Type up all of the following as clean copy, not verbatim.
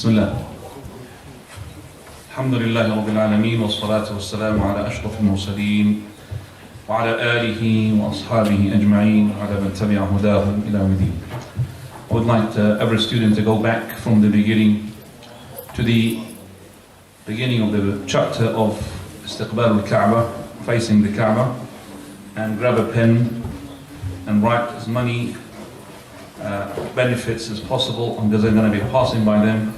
بسم الله الحمد لله رب العالمين والصلاة والسلام على أشرف المرسلين وعلى آله وأصحابه أجمعين وعلى من تبع هداهم إلى يوم الدين. I would like every student to go back from the beginning to the beginning of the chapter of Istiqbal al-Kaaba, facing the Kaaba, and grab a pen and write as many benefits as possible, because they're going to be passing by them.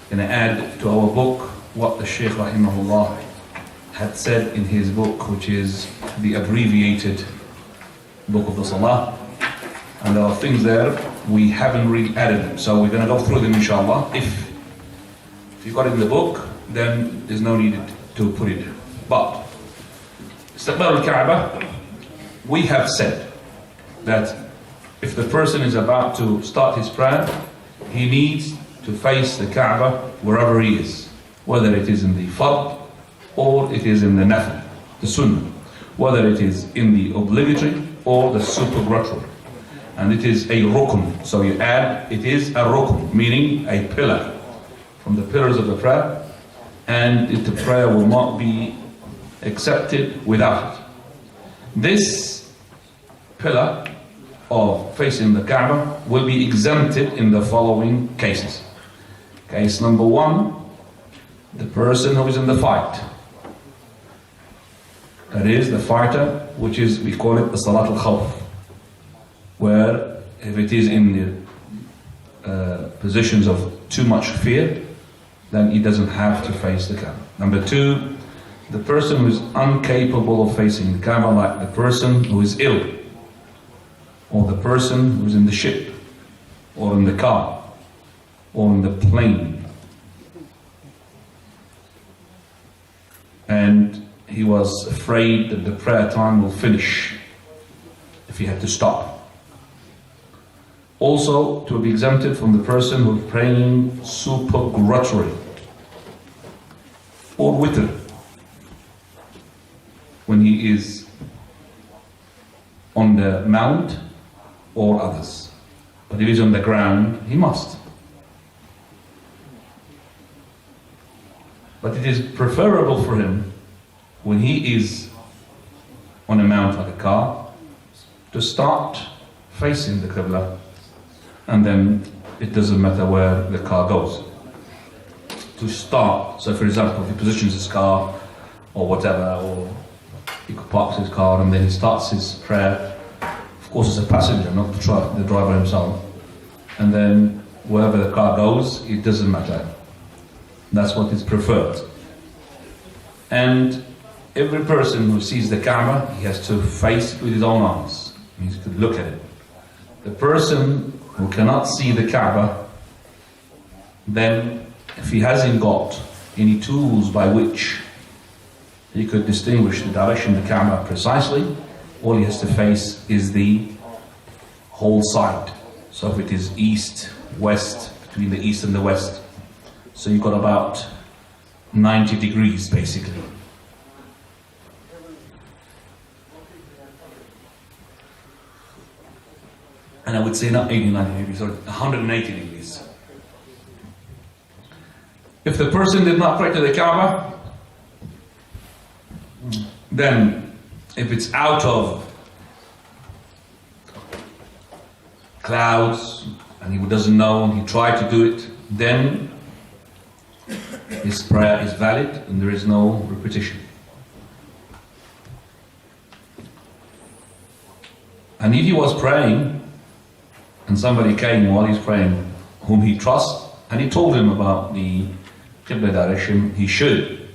Going to add to our book what the Shaykh rahimahullah had said in his book, which is the abbreviated book of the Salah. And there are things there we haven't really added them, so we're going to go through them inshallah. If you got it in the book, then there's no need to put it. But Istiqbal al-Kaaba, we have said that if the person is about to start his prayer, he needs to face the Kaaba wherever he is, whether it is in the Fard or it is in the Nafil, the Sunnah, whether it is in the obligatory or the supererogatory. And it is a rukn, so you add, it is a rukn, meaning a pillar from the pillars of the prayer, and the prayer will not be accepted without it. This pillar of facing the Kaaba will be exempted in the following cases. Case number one, the person who is in the fight. That is the fighter, which is, we call it the Salat al-Khawf, where if it is in the positions of too much fear, then he doesn't have to face the Kaaba. Number two, the person who is incapable of facing the Kaaba, like the person who is ill, or the person who is in the ship, or in the car, or in the plane, and he was afraid that the prayer time will finish if he had to stop. Also, to be exempted from the person who is praying supererogatory or witr, when he is on the mount or others. But if he's on the ground, he must. But it is preferable for him, when he is on a mount like a car, to start facing the Qibla, and then it doesn't matter where the car goes. To start, so for example, if he positions his car or whatever, or he parks his car and then he starts his prayer, of course as a passenger, not the driver himself, and then wherever the car goes, it doesn't matter. That's what is preferred. And every person who sees the Kaaba, he has to face it with his own eyes. He has to look at it. The person who cannot see the Kaaba, then if he hasn't got any tools by which he could distinguish the direction of the Kaaba precisely, all he has to face is the whole side. So if it is east, west, between the east and the west, so you've got about 90 degrees basically. And I would say not 80, 90 degrees, sorry, 180 degrees. If the person did not pray to the Kaaba, then if it's out of clouds and he doesn't know and he tried to do it, then his prayer is valid and there is no repetition. And if he was praying and somebody came while he's praying whom he trusts, and he told him about the Qibla direction, he should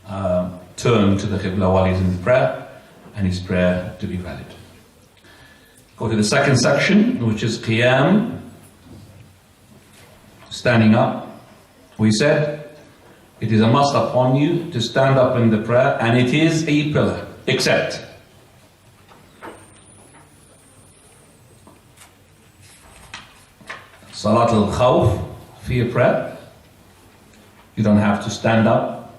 turn to the Qibla while he's in the prayer, and his prayer to be valid. Go to the second section, which is Qiyam, standing up. We said it is a must upon you to stand up in the prayer, and it is a pillar, except Salat al-Khawf, fear prayer. You don't have to stand up.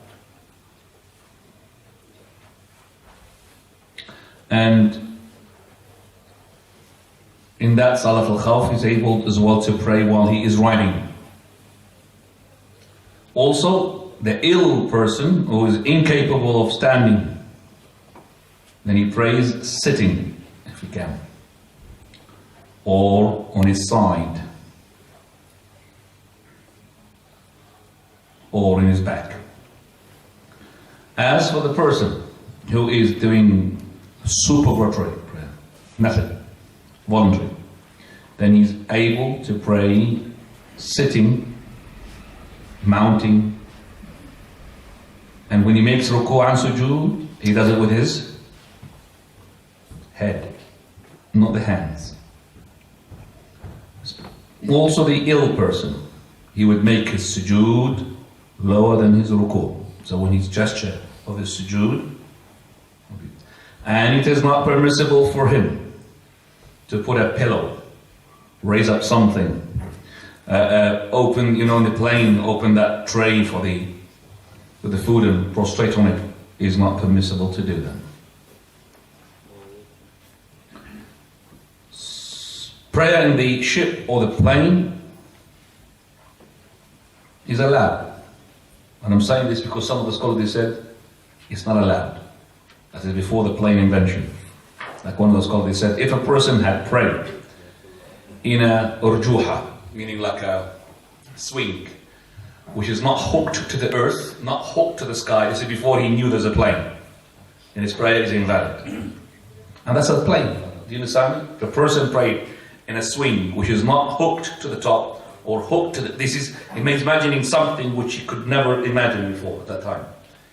And in that Salat al-Khawf, he's able as well to pray while he is riding. also the ill person who is incapable of standing, then he prays sitting if he can, or on his side, or in his back. As for the person who is doing supererogatory prayer method, voluntary, then he's able to pray sitting, mounting, and when he makes ruku' and sujood, he does it with his head, not the hands. Also the ill person, he would make his sujood lower than his ruku'. So when he's gesture of his sujood, and it is not permissible for him to put a pillow, raise up something, open, in the plane, open that tray with the food and prostrate on it, is not permissible to do that. Prayer in the ship or the plane is allowed. And I'm saying this because some of the scholars said it's not allowed. That is before the plane invention. Like one of the scholars said, if a person had prayed in a urjuha, meaning like a swing, which is not hooked to the earth, not hooked to the sky, this is before he knew there's a plane, and his prayer is invalid. And that's a plane. Do you understand? If a person prayed in a swing which is not hooked to the top, or hooked to it means imagining something which you could never imagine before at that time.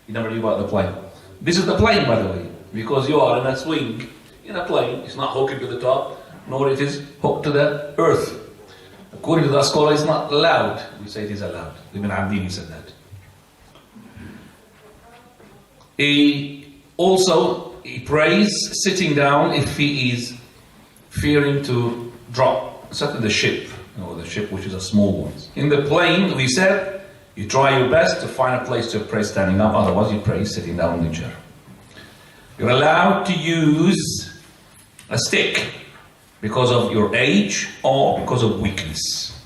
You never knew about the plane. This is the plane, by the way, because you are in a swing, in a plane. It's not hooked to the top, nor it is hooked to the earth. According to the scholar, it's not allowed. We say it is allowed. Ibn Abdini said that. He prays sitting down if he is fearing to drop, except in the ship, the ship which is a small one. In the plane, we said, you try your best to find a place to pray standing up, otherwise you pray sitting down in the chair. You're allowed to use a stick because of your age or because of weakness.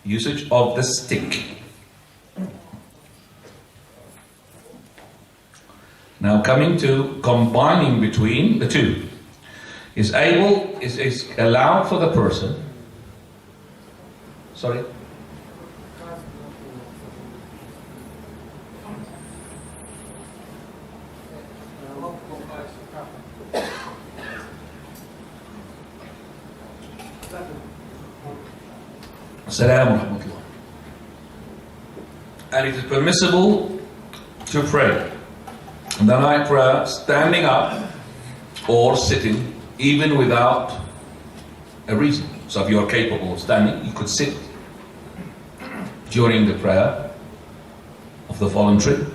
Usage of the stick. Now coming to combining between the two. Is allowed for the person. Sorry? Assalamu alaikum. And it is permissible to pray. And then I pray standing up or sitting, even without a reason. So if you are capable of standing, you could sit during the prayer of the voluntary,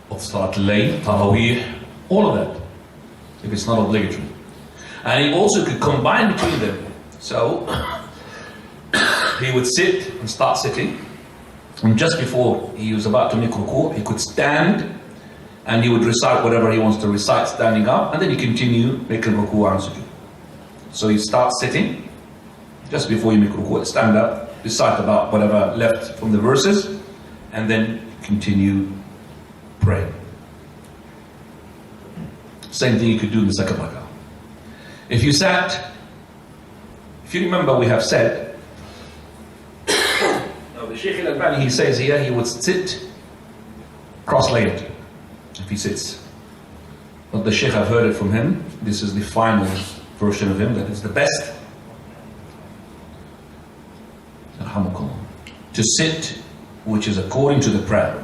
of Salat al-Layl, Tarawih, all of that, if it's not obligatory. And he also could combine between them. So he would sit and start sitting, and just before he was about to make ruku', he could stand and he would recite whatever he wants to recite standing up, and then he continue making ruku' and sujood. So he starts sitting, just before you make ruku', stand up, recite about whatever left from the verses, and then continue praying. Same thing you could do in the second rak'ah. If you sat, if you remember, we have said, the Shaykh Al-Albani, he says here, he would sit cross-legged if he sits. But the Shaykh, I've heard it from him, this is the final version of him, that is the best. To sit, which is according to the prayer,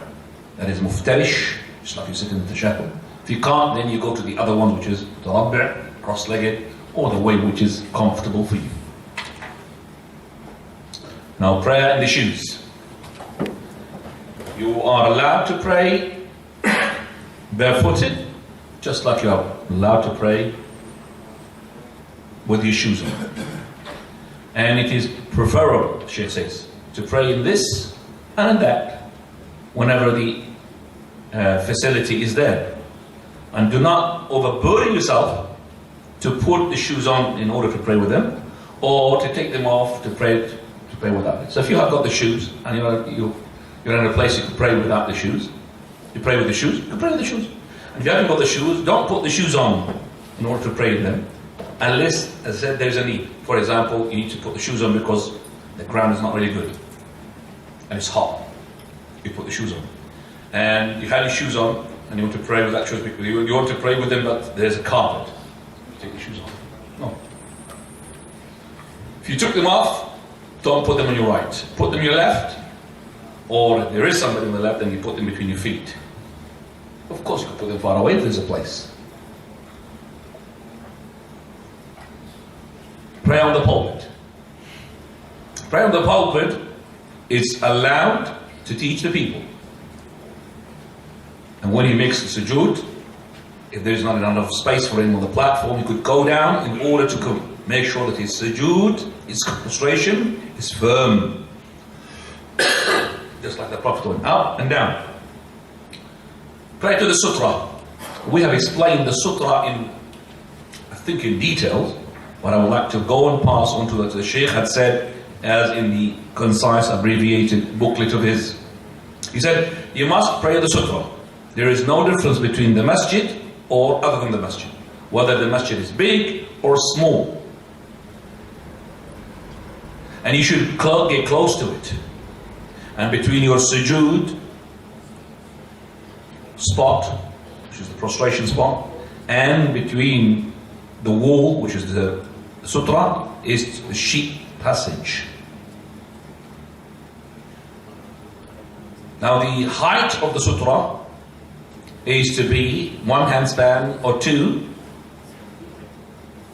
that is muftarish, just like you sit in the tashahhud. If you can't, then you go to the other one, which is mutarabi', cross-legged, or the way which is comfortable for you. Now, prayer in the shoes. You are allowed to pray barefooted, just like you are allowed to pray with your shoes on. And it is preferable, the Shaykh says, to pray in this and in that, whenever the facility is there. And do not overburden yourself to put the shoes on in order to pray with them, or to take them off to pray without it. So if you have got the shoes and You're in a place you can pray without the shoes. You pray with the shoes, you can pray with the shoes. And if you haven't got the shoes, don't put the shoes on in order to pray in them. Unless, as I said, there's a need. For example, you need to put the shoes on because the ground is not really good. And it's hot. You put the shoes on. And you have your shoes on, and you want to pray with that shoes. You want to pray with them, but there's a carpet. You take the shoes off. No. If you took them off, don't put them on your right. Put them on your left. Or if there is somebody on the left, then you put them between your feet. Of course, you can put them far away if there's a place. Pray on the pulpit. Pray on the pulpit is allowed to teach the people. And when he makes the sujood, if there's not enough space for him on the platform, he could go down in order to make sure that his sujood, his prostration, is firm. Just like the Prophet went up and down. Pray to the sutra. We have explained the sutra in detail, but I would like to go and pass on to what the Shaykh had said as in the concise, abbreviated booklet of his. He said, you must pray the sutra. There is no difference between the masjid or other than the masjid, whether the masjid is big or small. And you should get close to it. And between your sujood spot, which is the prostration spot, and between the wall, which is the sutra, is the sheep passage. Now the height of the sutra is to be 1 handspan or 2,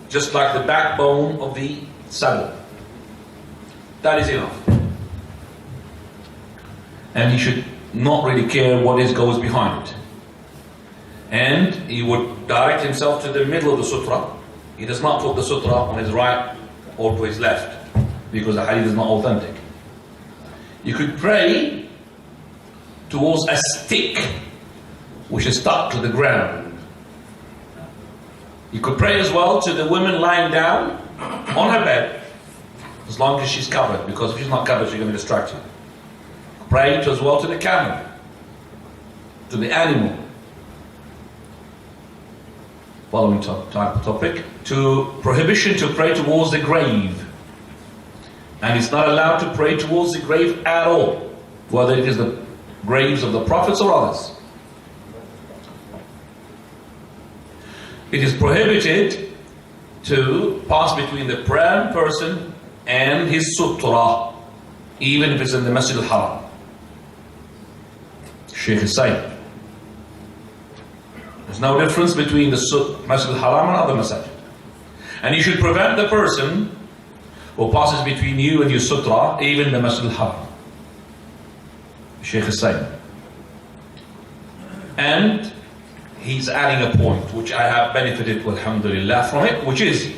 just like the backbone of the saddle. That is enough. And he should not really care what goes behind it. And he would direct himself to the middle of the sutra. He does not put the sutra on his right or to his left, because the hadith is not authentic. You could pray towards a stick which is stuck to the ground. You could pray as well to the woman lying down on her bed, as long as she's covered, because if she's not covered, she's going to distract you. Pray as well to the camel, to the animal. Following type of topic, to prohibition to pray towards the grave. And it's not allowed to pray towards the grave at all, whether it is the graves of the prophets or others. It is prohibited to pass between the praying person and his sutra, even if it's in the Masjid al-Haram. Shaykh is saying there's no difference between the Masjid al-Haram and other masajid. And you should prevent the person who passes between you and your sutra, even the Masjid al-Haram. Shaykh is saying. And he's adding a point which I have benefited, alhamdulillah, from it, which is,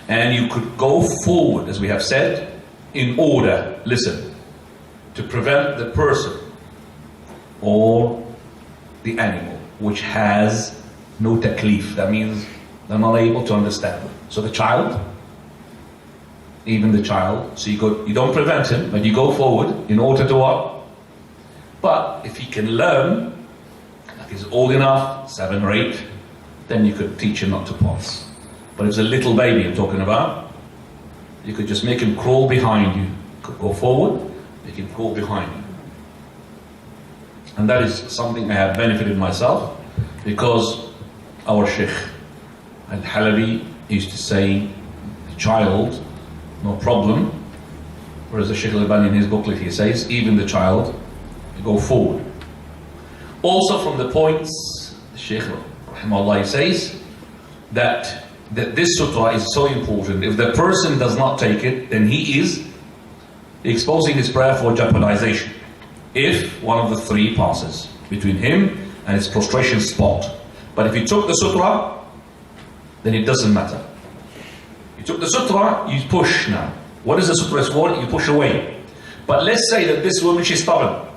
and you could go forward, as we have said, in order, listen, to prevent the person or the animal which has no taklif. That means they're not able to understand. So the child, even the child, so you don't prevent him, but you go forward in order to what? But if he can learn, like he's old enough, 7 or 8, then you could teach him not to pass. But if it's a little baby I'm talking about, you could just make him crawl behind you. You could go forward, make him crawl behind you. And that is something I have benefited myself, because our Sheikh Al-Halabi used to say, the child, no problem. Whereas the Shaykh Al-Albani in his booklet, he says, even the child, you go forward. Also from the points, the Shaykh Rahimahullah says, that this sutra is so important. If the person does not take it, then he is exposing his prayer for jeopardization. If one of the 3 passes between him and his prostration spot. But if he took the sutra, then it doesn't matter. You took the sutra, you push now. What is the sutra for? You push away. But let's say that this woman, she's stubborn.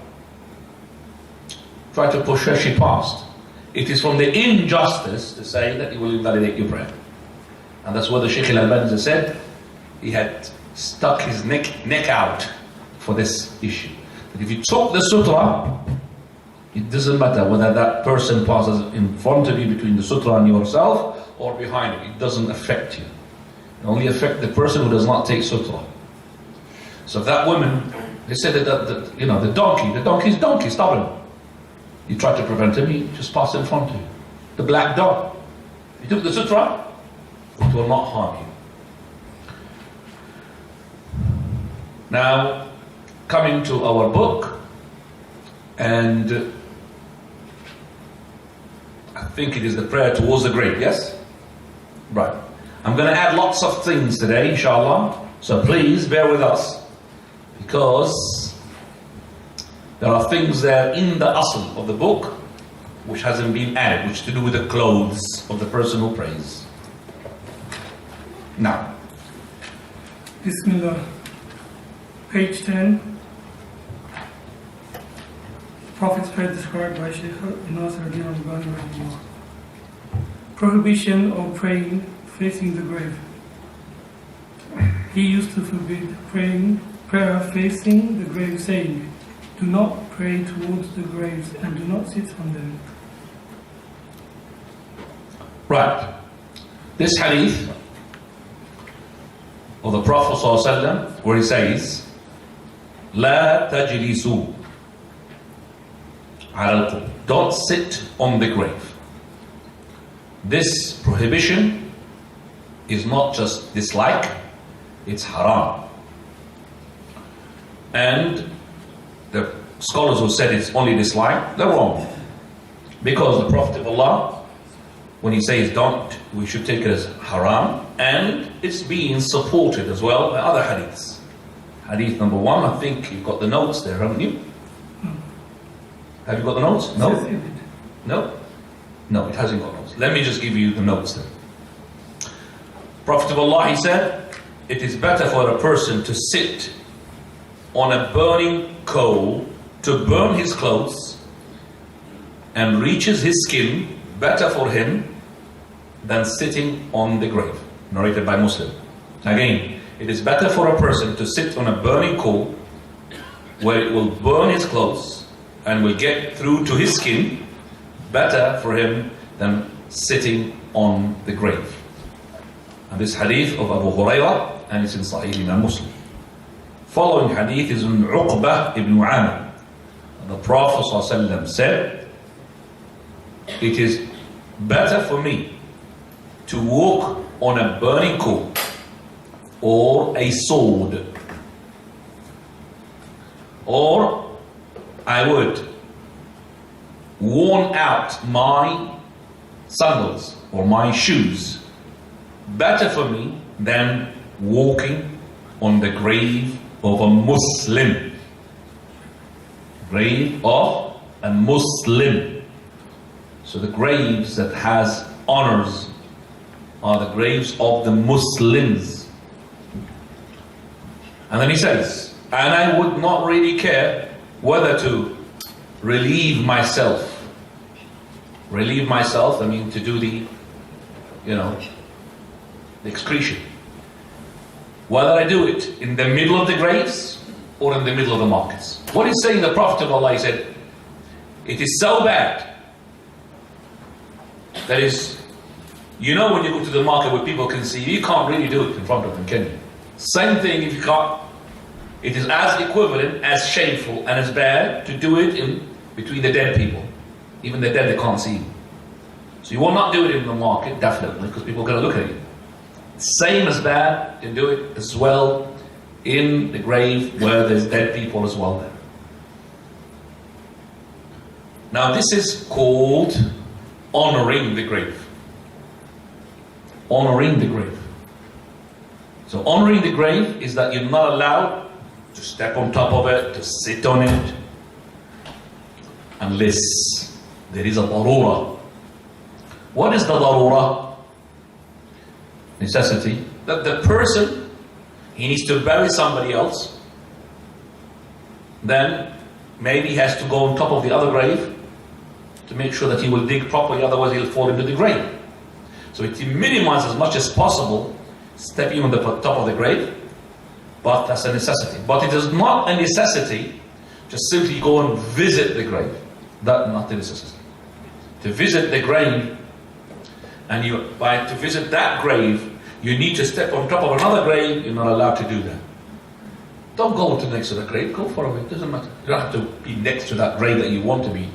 Try to push her, she passed. It is from the injustice to say that you will invalidate your prayer. And that's what the Shaykh Al-Albani said. He had stuck his neck out for this issue. But if you took the sutra, it doesn't matter whether that person passes in front of you between the sutra and yourself or behind you. It doesn't affect you. It only affects the person who does not take sutra. So if that woman, they said that the donkey's stubborn. You try to prevent him, he just passes in front of you. The black dog. You took the sutra, it will not harm you. Now, coming to our book, and I think it is the prayer towards the grave, yes? Right. I'm going to add lots of things today, inshallah, so please bear with us, because there are things there in the asl of the book which hasn't been added, which to do with the clothes of the person who prays. Now, Bismillah. Page 10. Prophet's prayer described by Shaykh Al-Albani. Prohibition of praying facing the grave. He used to forbid prayer facing the grave, saying, "Do not pray towards the graves and do not sit on them." Right. This hadith of the Prophet ﷺ, where he says, "La tajlisu ala al-qubur," don't sit on the grave. This prohibition is not just dislike, it's haram. And the scholars who said it's only dislike, they're wrong. Because the Prophet of Allah, when he says don't, we should take it as haram, and it's being supported as well by other hadiths. Hadith number 1, I think you've got the notes there, haven't you? Have you got the notes? No? No? No, it hasn't got notes. Let me just give you the notes then. Prophet of Allah, he said, it is better for a person to sit on a burning coal to burn his clothes and reaches his skin, better for him than sitting on the grave. Narrated by Muslim. Again, it is better for a person to sit on a burning coal where it will burn his clothes and will get through to his skin, better for him than sitting on the grave. And this hadith of Abu Hurairah, and it's in Sahih Imam Muslim. Following hadith is in Uqbah ibn Amr. The Prophet ﷺ said, it is better for me to walk on a burning coal or a sword, or I would worn out my sandals or my shoes, better for me than walking on the grave of a Muslim. Grave of a Muslim. So the graves that has honors are the graves of the Muslims. And then he says, and I would not really care whether to relieve myself. Relieve myself, I mean to do the excretion. Whether I do it in the middle of the graves or in the middle of the markets. What is saying the Prophet of Allah, he said, it is so bad. That is, when you go to the market where people can see you can't really do it in front of them, can you? Same thing if you can't. It is as equivalent, as shameful and as bad to do it in between the dead people. Even the dead, they can't see you. So you will not do it in the market, definitely, because people are going to look at you. Same as bad, you can do it as well in the grave where there's dead people as well there. Now this is called honoring the grave. Honoring the grave. So honoring the grave is that you're not allowed to step on top of it, to sit on it, unless there is a darura. What is the darura? Necessity. That the person, he needs to bury somebody else, then maybe he has to go on top of the other grave to make sure that he will dig properly, otherwise he'll fall into the grave. So it minimizes as much as possible stepping on the top of the grave, but that's a necessity. But it is not a necessity just simply go and visit the grave. That's not the necessity. To visit the grave, and to visit that grave, you need to step on top of another grave. You're not allowed to do that. Don't go to next to the grave. Go far away. It doesn't matter. You don't have to be next to that grave that you want to be.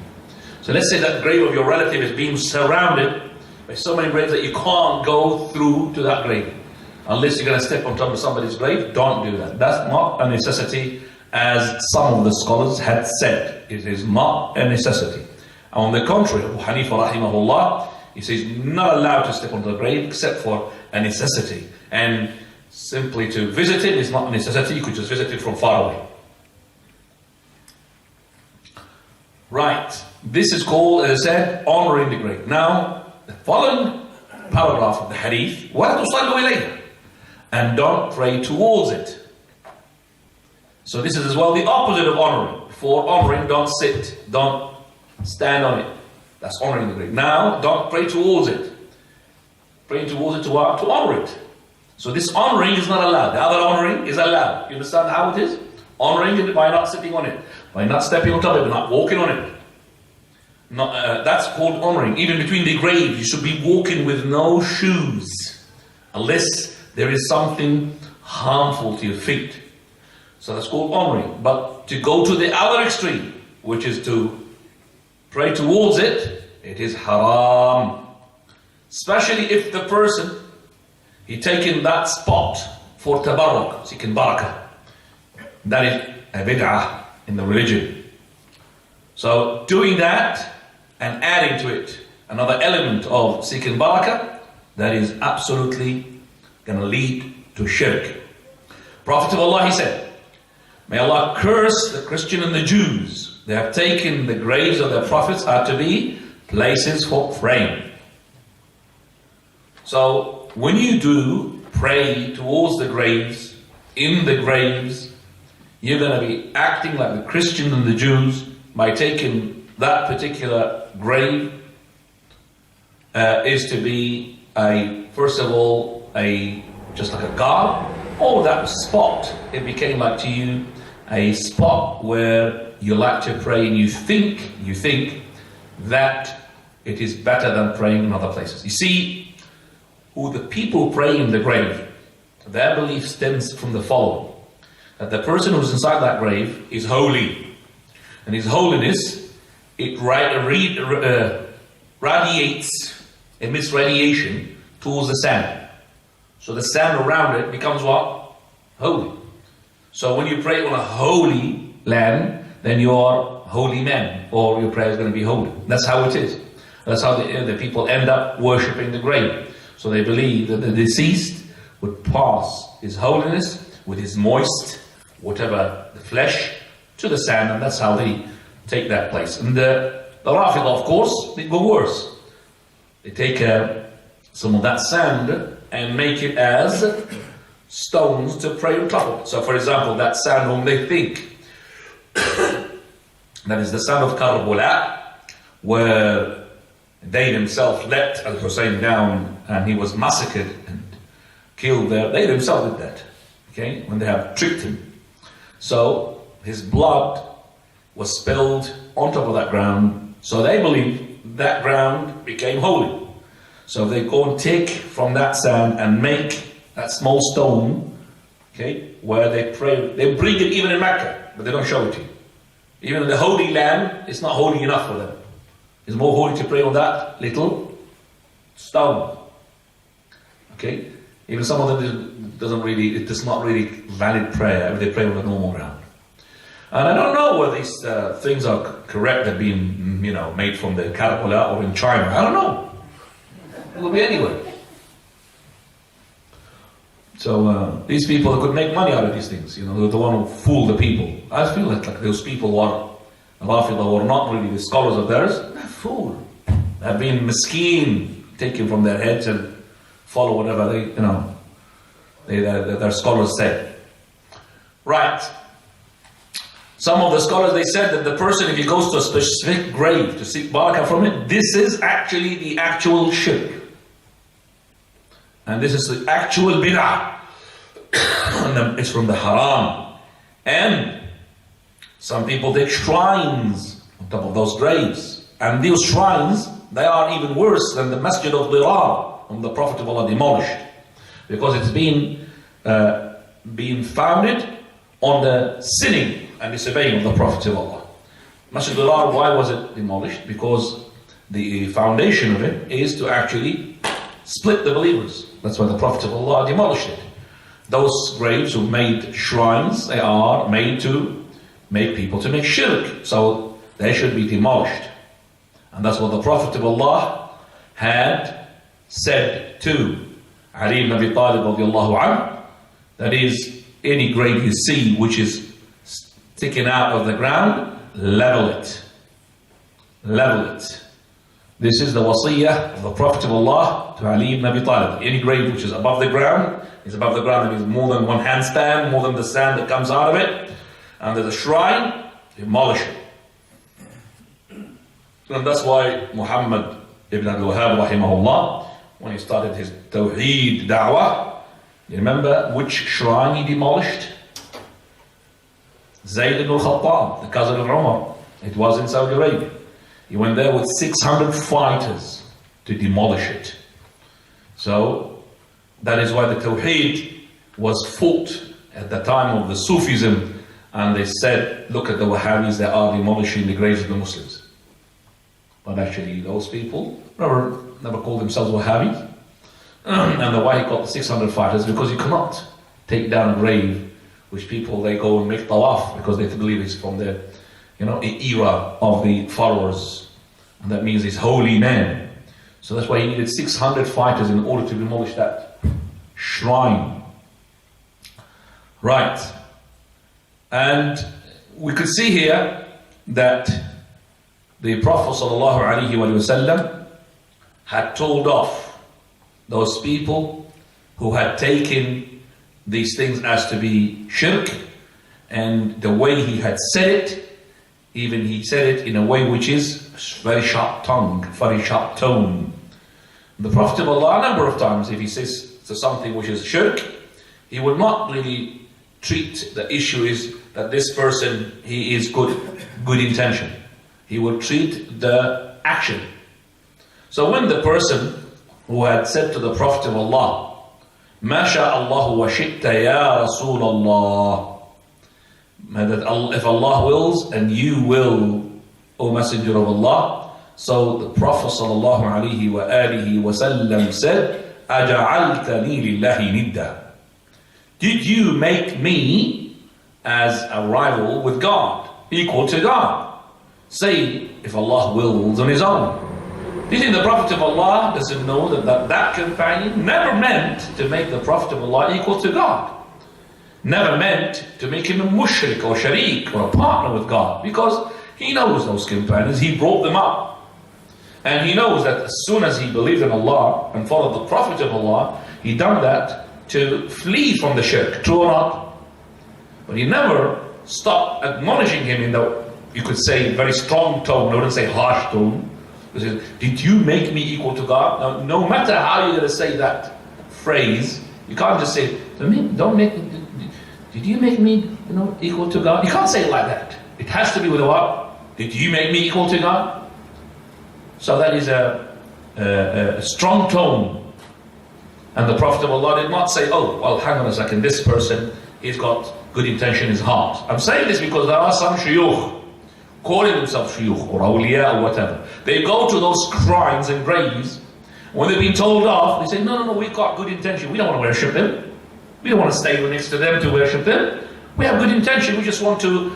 So let's say that grave of your relative is being surrounded by so many graves that you can't go through to that grave. Unless you're going to step on top of somebody's grave, don't do that. That's not a necessity, as some of the scholars had said. It is not a necessity. On the contrary, Abu Hanifa rahimahullah, he says not allowed to step on the grave except for a necessity. And simply to visit it is not a necessity. You could just visit it from far away. Right. This is called, as I said, honoring the grave. Now, the following paragraph of the hadith, وَلَا تُصَلُّوا إِلَيْهِ, and don't pray towards it. So this is as well the opposite of honoring. Before honoring, don't sit, don't stand on it. That's honoring the grave. Now, don't pray towards it. Praying towards it to what? To honor it. So this honoring is not allowed. The other honoring is allowed. You understand how it is? Honoring it by not sitting on it, by not stepping on top of it, by not walking on it. That's called honoring. Even between the graves, you should be walking with no shoes, unless there is something harmful to your feet. So that's called honoring. But to go to the other extreme, which is to pray towards it, it is haram. Especially if the person, he taken that spot for tabarruk, seeking barakah. That is a bid'ah in the religion. So doing that and adding to it another element of seeking barakah, that is absolutely going to lead to shirk. Prophet of Allah, he said, may Allah curse the Christian and the Jews. They have taken the graves of their prophets are to be places for praying. So when you do pray towards the graves, in the graves, you're going to be acting like the Christian and the Jews by taking that particular grave is to be first of all, just like a guard, or that spot. It became like to you a spot where you like to pray, and you think that it is better than praying in other places. You see, who the people pray in the grave, their belief stems from the following: that the person who's inside that grave is holy, and his holiness, it radiates, emits radiation towards the sand. So the sand around it becomes what? Holy. So when you pray on a holy land, then you are holy man, or your prayer is going to be holy. That's how it is. That's how the people end up worshipping the grave. So they believe that the deceased would pass his holiness with his moist, whatever, the flesh, to the sand, and that's how they take that place. And the Rafidah, of course, they go worse. They take some of that sand and make it as stones to pray on top of it. So for example, that sand whom they think that is the sand of Karbala, where they themselves let Al-Hussein down and he was massacred and killed there. They themselves did that, okay, when they have tricked him. So his blood was spilled on top of that ground. So they believe that ground became holy. So they go and take from that sand and make that small stone, okay, where they pray. They bring it even in Mecca, but they don't show it to you. Even in the Holy Land, it's not holy enough for them. It's more holy to pray on that little stone. Okay? Even some of them it is not really valid prayer if they pray on the normal ground. And I don't know whether these things are correct, they're being, made from the Karbala or in China. I don't know. It will be anywhere. So these people could make money out of these things. They're the one who fool the people. I feel like those people who are Rafidah, who are not really the scholars of theirs, they're fool. They've been miskeen, taken from their heads and follow whatever their scholars say. Right. Some of the scholars, they said that the person, if he goes to a specific grave to seek barakah from it, this is actually the actual shirk. And this is the actual bid'ah. It's from the haram. And Some people take shrines on top of those graves. And these shrines, they are even worse than the Masjid of Dirar, whom the Prophet of Allah demolished. Because it's been founded on the sinning and disobeying of the Prophet of Allah. Masjid Dirar, why was it demolished? Because the foundation of it is to actually split the believers. That's why the Prophet of Allah demolished it. Those graves who made shrines, they are made to make people to make shirk. So they should be demolished. And that's what the Prophet of Allah had said to Ali ibn Abi Talib radiallahu anhu. That is, any grave you see which is sticking out of the ground, level it. Level it. This is the wasiyah of the Prophet of Allah to Ali ibn Abi Talib. Any grave which is above the ground, is above the ground, that means more than one handstand, more than the sand that comes out of it, and there's a shrine, demolish it. And that's why Muhammad ibn al-Wahhab rahimahullah, when he started his Tawheed da'wah, you remember which shrine he demolished? Zayd ibn al-Khattab, the cousin of Umar. It was in Saudi Arabia. He went there with 600 fighters to demolish it. So that is why the Tawheed was fought at the time of the Sufism, and they said, look at the Wahhabis, they are demolishing the graves of the Muslims. But actually those people never called themselves Wahhabis. And why he called 600 fighters? Because you cannot take down a grave which people, they go and make tawaf because they believe it's from the era of the followers, and that means he's holy man. So that's why he needed 600 fighters in order to demolish that shrine. Right. And we could see here that the Prophet ﷺ had told off those people who had taken these things as to be shirk, and the way he had said it, even he said it in a way which is very sharp tongue, very sharp tone. The Prophet of Allah, a number of times, if he says something which is shirk, he will not really treat the issue is that this person, he is good intention. He will treat the action. So when the person who had said to the Prophet of Allah, "Ma sha'Allahu wa shi'ta ya Rasulullah," that if Allah wills and you will, O Messenger of Allah. So the Prophet sallallahu alaihi wa alihi wa sallam said, "Aja'altani lillahi nidda." Did you make me as a rival with God, equal to God? Say, if Allah wills on His own. Do you think the Prophet of Allah doesn't know that companion never meant to make the Prophet of Allah equal to God? Never meant to make him a mushrik or sharik or a partner with God, because he knows those companions, he brought them up. And he knows that as soon as he believed in Allah and followed the Prophet of Allah, he done that to flee from the shirk, true or not? But he never stopped admonishing him in the, you could say, very strong tone, I wouldn't say harsh tone. He said, "Did you make me equal to God?" Now, no matter how you're going to say that phrase, you can't just say, "Don't make me, did you make me equal to God?" You can't say it like that. It has to be with a what? Did you make me equal to God? So that is a strong tone. And the Prophet of Allah did not say, "Oh, well, hang on a second, this person, he's got good intention in his heart." I'm saying this because there are some shuyukh, calling themselves shuyukh or awliya or whatever. They go to those shrines and graves. When they've been told off, they say, no, we've got good intention. We don't want to worship them. We don't want to stay next to them to worship them. We have good intention. We just want to,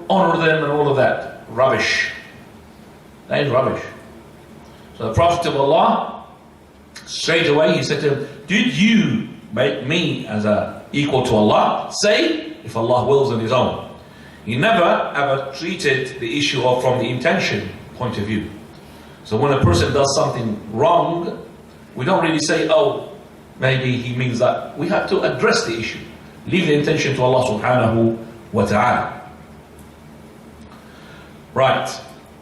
honor them and all of that. Rubbish. That is rubbish. So the Prophet of Allah, straight away, he said to him, "Did you make me as equal to Allah? Say, if Allah wills on His own." He never ever treated the issue from the intention point of view. So when a person does something wrong, we don't really say, "Oh, maybe he means that." We have to address the issue. Leave the intention to Allah subhanahu wa ta'ala. Right.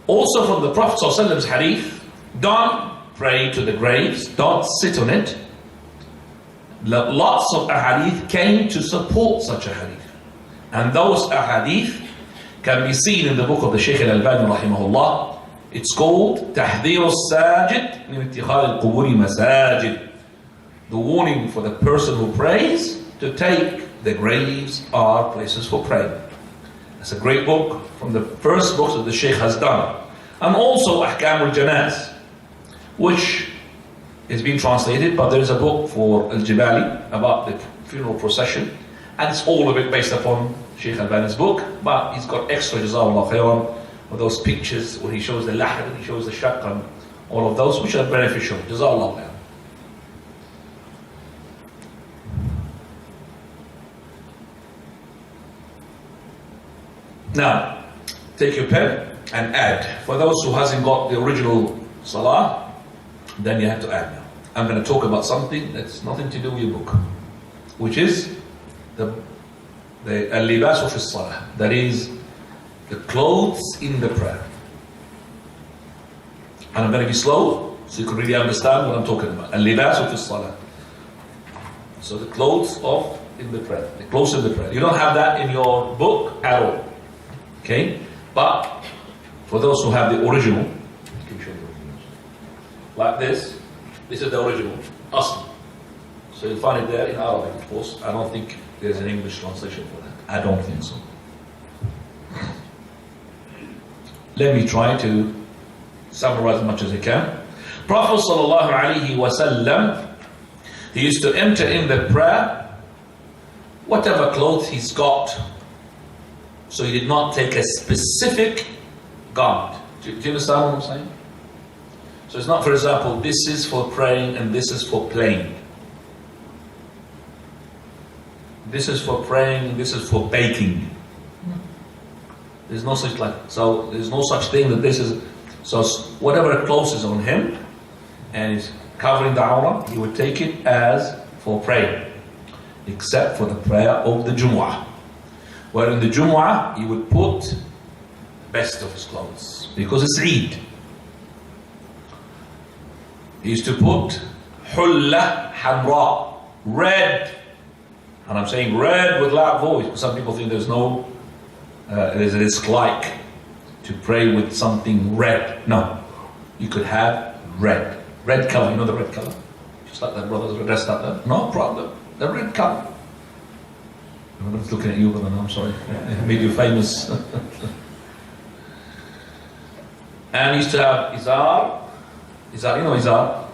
Also from the Prophet ﷺ's hadith, don't pray to the graves, don't sit on it. Lots of ahadith came to support such a hadith. And those ahadith can be seen in the book of the Shaykh Al-Albani rahimahullah. It's called تحذير الساجد من اتخاذ القبور مساجد. The warning for the person who prays to take the graves are places for praying. It's a great book, from the first books that the Shaykh has done. And also Ahkam al-Janaz, which has been translated, but there is a book for Al-Jibali about the funeral procession, and it's all of it based upon Shaykh Al-Albani's book, but he's got extra Jazakallah khairan with those pictures where he shows the lahad and he shows the shaq and all of those, which are beneficial. Jazakallah khairan. Now, take your pen and add. For those who hasn't got the original salah, then you have to add now. I'm going to talk about something that's nothing to do with your book, which is the al-libasu fi salah. That is the clothes in the prayer. And I'm going to be slow so you can really understand what I'm talking about. Al-libasu fi salah. So the clothes in the prayer. The clothes in the prayer. You don't have that in your book at all. Okay? But for those who have the original, like this is the original, asl. So you'll find it there in Arabic, of course. I don't think there's an English translation for that. I don't think so. Let me try to summarize as much as I can. Prophet sallallahu alaihi wasallam, he used to enter in the prayer whatever clothes he's got. So he did not take a specific garment. Do you understand what I'm saying? So it's not, for example, this is for praying and this is for playing. This is for praying, this is for baking. There's no such there's no such thing that this is. So whatever clothes is on him and is covering the awrah, he would take it as for praying, except for the prayer of the Jumu'ah. Where in the Jumu'ah, he would put best of his clothes, because it's Eid. He used to put hulla hamra, red. And I'm saying red with loud voice, because some people think there's a dislike to pray with something red. No, you could have red. Red color, you know the red color? Just like the brothers were dressed up there. No problem, the red color. I'm not looking at you, but I'm sorry. It made you famous. And he used to have izar. Izar, you know izar?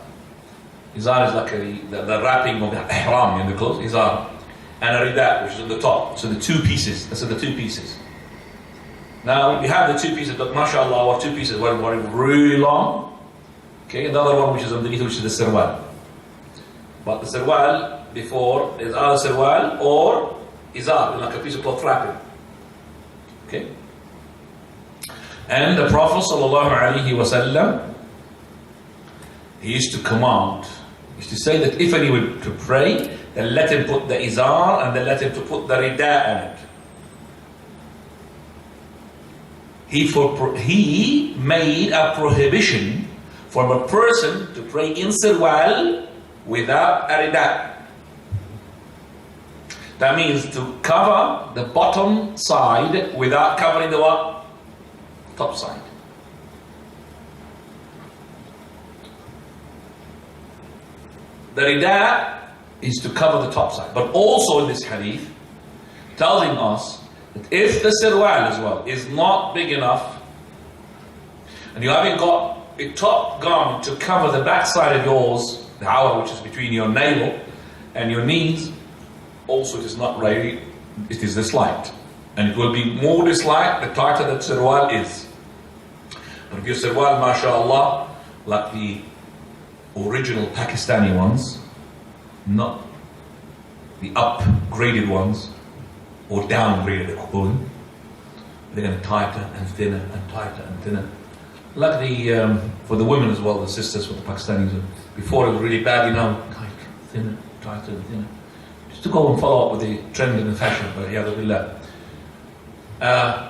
Izar is like the wrapping of the ihram in the clothes. Izar. And a rida, which is on the top. So the two pieces. That's the two pieces. Now we have the two pieces, but mashallah, our two pieces were really long. Okay, another one which is underneath, which is the sirwal. But the sirwal before is al sirwal or izar, like a piece of cloth wrapping. Okay. And the Prophet sallallahu alaihi wasallam, he used to command, he used to say that if anyone were to pray, then let him put the izar and then let him to put the rida on it. He made a prohibition for a person to pray in sirwal without a rida. That means to cover the bottom side without covering the what? Top side. The rida is to cover the top side. But also in this hadith, telling us that if the sirwal as well is not big enough, and you haven't got a top garment to cover the back side of yours, the awrah which is between your navel and your knees, also it is not really, it is disliked. And it will be more disliked the tighter that sirwal is. But if your sirwal, mashallah, like the original Pakistani ones, not the upgraded ones, or downgraded, they're going to tighter and thinner and tighter and thinner. Like the, for the women as well, the sisters for the Pakistanis, before it was really bad, tighter, thinner, tighter and thinner. Just to go and follow up with the trend and the fashion, but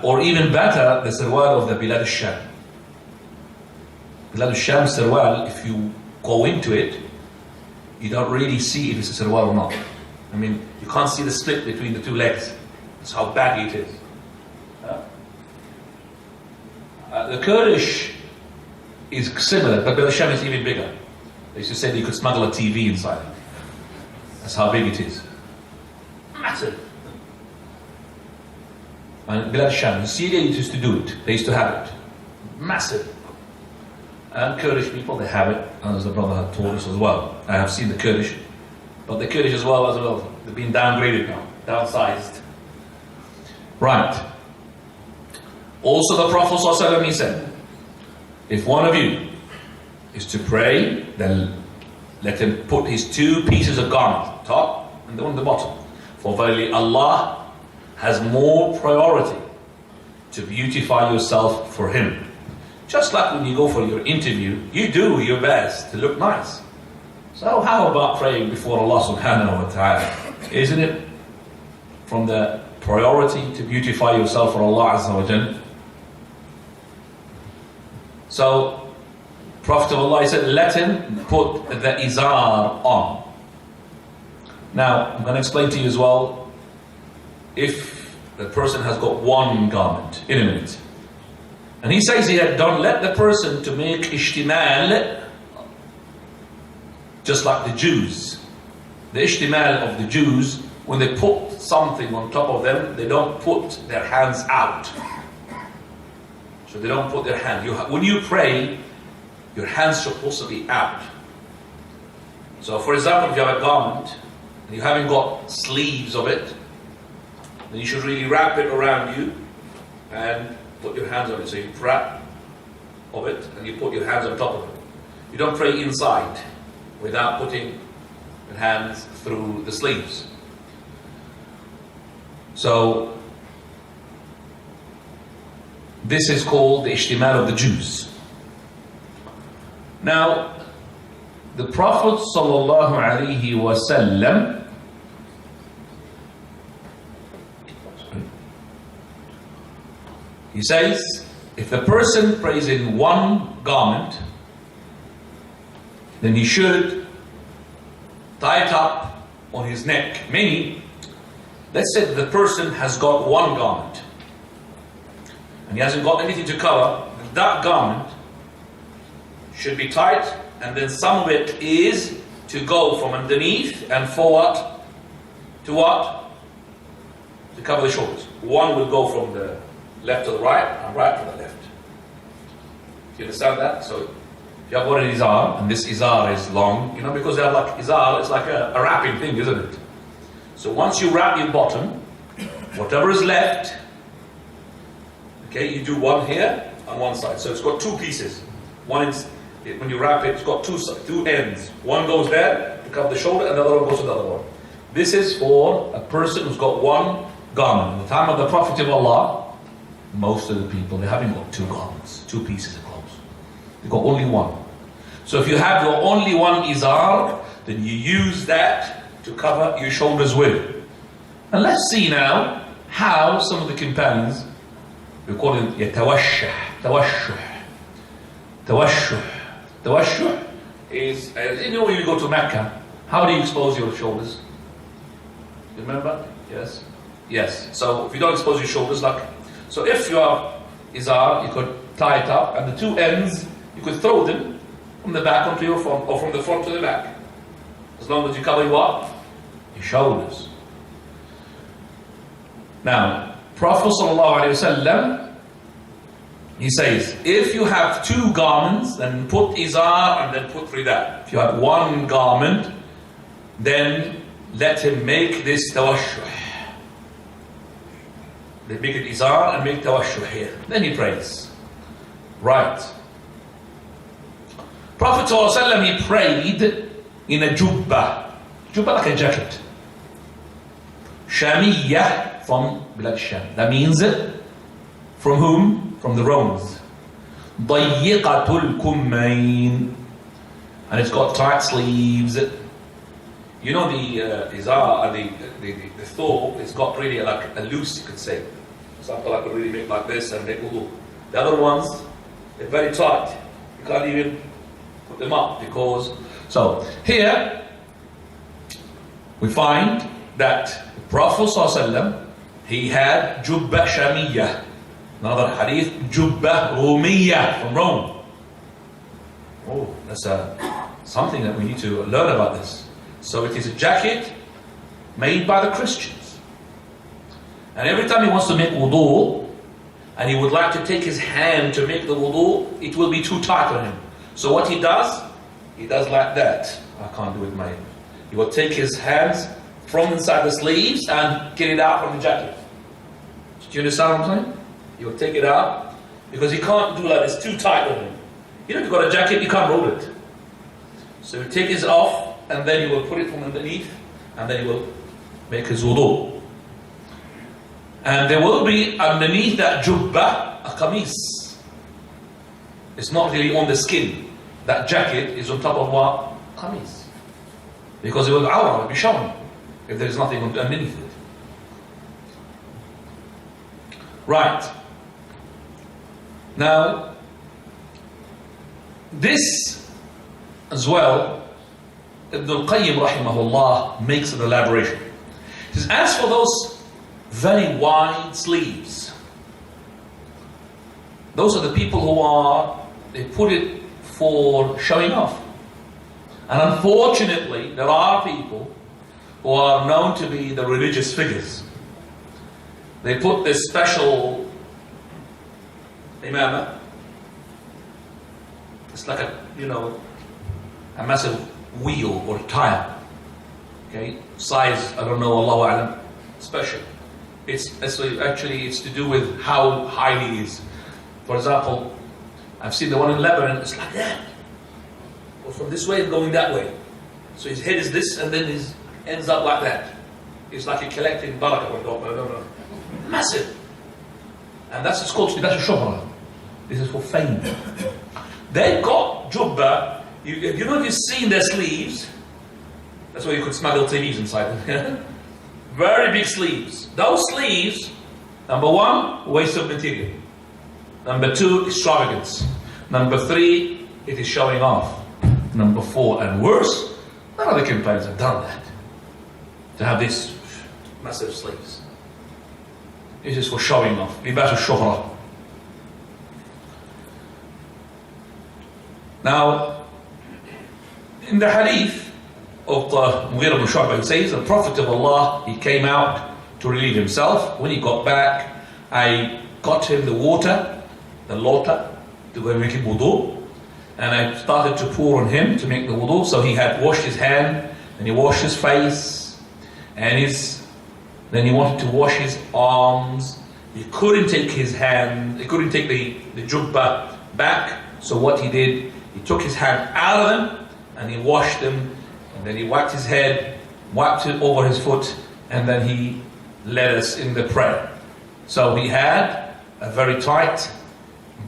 or even better, the sirwal of the Bilad al-Sham. Bilad al-Sham sirwal, if you go into it, you don't really see if it's a sirwal or not. I mean, you can't see the split between the two legs. That's how baggy it is. The Kurdish is similar, but Bilal Sham is even bigger. They used to say that you could smuggle a TV inside it. That's how big it is. Massive. And Bilal Sham, in Syria used to do it. They used to have it. Massive. And Kurdish people, they have it, and as the brother had told us as well. I have seen the Kurdish, but the Kurdish as well, they've been downgraded now, downsized. Right. Also the Prophet ﷺ, he said, if one of you is to pray, then let him put his two pieces of garment, top and the one at the bottom. For verily Allah has more priority to beautify yourself for Him. Just like when you go for your interview, you do your best to look nice. So how about praying before Allah subhanahu wa ta'ala? Isn't it from the priority to beautify yourself for Allah Azza wa Jalla? So, Prophet of Allah, he said, let him put the izar on. Now, I'm going to explain to you as well, if the person has got one garment, in a minute. And he says here, don't let the person to make ishtimal, just like the Jews. The ishtimal of the Jews, when they put something on top of them, they don't put their hands out. So they don't put their hand. When you pray, your hands are supposed to be out. So for example, if you have a garment, and you haven't got sleeves of it, then you should really wrap it around you, and put your hands on it. So you wrap of it, and you put your hands on top of it. You don't pray inside, without putting your hands through the sleeves. So, this is called the ishtimal of the Jews. Now, the Prophet sallallahu alaihi wasallam, he says, if the person prays in one garment, then he should tie it up on his neck. Meaning, let's say the person has got one garment and he hasn't got anything to cover, that garment should be tight, and then some of it is to go from underneath and forward to what? To cover the shoulders. One will go from the left to the right and right to the left. Do you understand that? So if you have one izar, and this izar is long, you know, because they have like izar, it's like a wrapping thing, isn't it? So once you wrap your bottom, whatever is left, okay, you do one here on one side. So it's got two pieces. One is, when you wrap it, it's got two ends. One goes there to cover the shoulder, and the other one goes to the other one. This is for a person who's got one garment. In the time of the Prophet of Allah, most of the people, they haven't got two garments, two pieces of clothes. They've got only one. So if you have your only one izar, then you use that to cover your shoulders with. And let's see now how some of the companions, we call it yatawashshuh, tawashshuh is, you know, when you go to Mecca, how do you expose your shoulders? You remember? Yes? Yes. So if you don't expose your shoulders, like, so if you have izar, you could tie it up, and the two ends, you could throw them from the back onto your front, or from the front to the back. As long as you cover what? Your shoulders. Now, Prophet ﷺ, he says, if you have two garments, then put izar and then put rida. If you have one garment, then let him make this tawashshuh. They make it izar and make tawashshuh here. Then he prays. Right. Prophet ﷺ, he prayed in a jubba. Jubba like a jacket. Shamiyah, from Bilad Sham. That means, from whom? From the Romans. ضيقة الكمين. And it's got tight sleeves. You know the izar, the thawb, it's got really like a loose, you could say. Something I could really make like this and make all. The other ones, they're very tight. You can't even put them up because. So here we find that the Prophet ﷺ, he had jubba shamiyah. Another hadith, Jubba Rumiyya, from Rome. Oh, that's something that we need to learn about this. So it is a jacket made by the Christians. And every time he wants to make wudu, and he would like to take his hand to make the wudu, it will be too tight on him. So what he does like that. I can't do it, mate. He will take his hands from inside the sleeves and get it out from the jacket. Do you understand what I'm saying? He will take it out because he can't do that. It's too tight on him. You know, if you've got a jacket, you can't roll it. So he take it off and then he will put it from underneath and then he will make his wudu. And there will be underneath that jubba a qamis. It's not really on the skin. That jacket is on top of what? Qamis. Because it will be shown if there is nothing underneath it. Right. Now, this as well, Ibn al-Qayyim rahimahullah makes an elaboration. He says, as for those very wide sleeves, those are the people who they put it for showing off. And unfortunately, there are people who are known to be the religious figures. They put this special imam. It's like a massive wheel or tire. Okay, size, I don't know, Allahu A'lam, special. It's to do with how high he is. For example, I've seen the one in Lebanon, it's like that. Or from this way and going that way. So his head is this and then his ends up like that. It's like a collecting barakah. Massive. And it's called shuhra. This is for fame. They've got jubba. You know if you've seen their sleeves, that's why you could smuggle TVs inside them. Very big sleeves. Those sleeves, number one, waste of material. Number two, extravagance. Number three, it is showing off. Number four, and worse, none of the companions have done that. To have these massive sleeves. This is for showing off. Libas al-shuhra. Now, in the hadith of Mughira ibn Shu'bah, he says, the Prophet of Allah, he came out to relieve himself. When he got back, I got him the water, the lota, to go and make him wudu. And I started to pour on him to make the wudu. So he had washed his hand, and he washed his face, and then he wanted to wash his arms. He couldn't take his hand, he couldn't take the jubba back. So what he did, he took his hand out of them, and he washed them, and then he wiped his head, wiped it over his foot, and then he led us in the prayer. So he had a very tight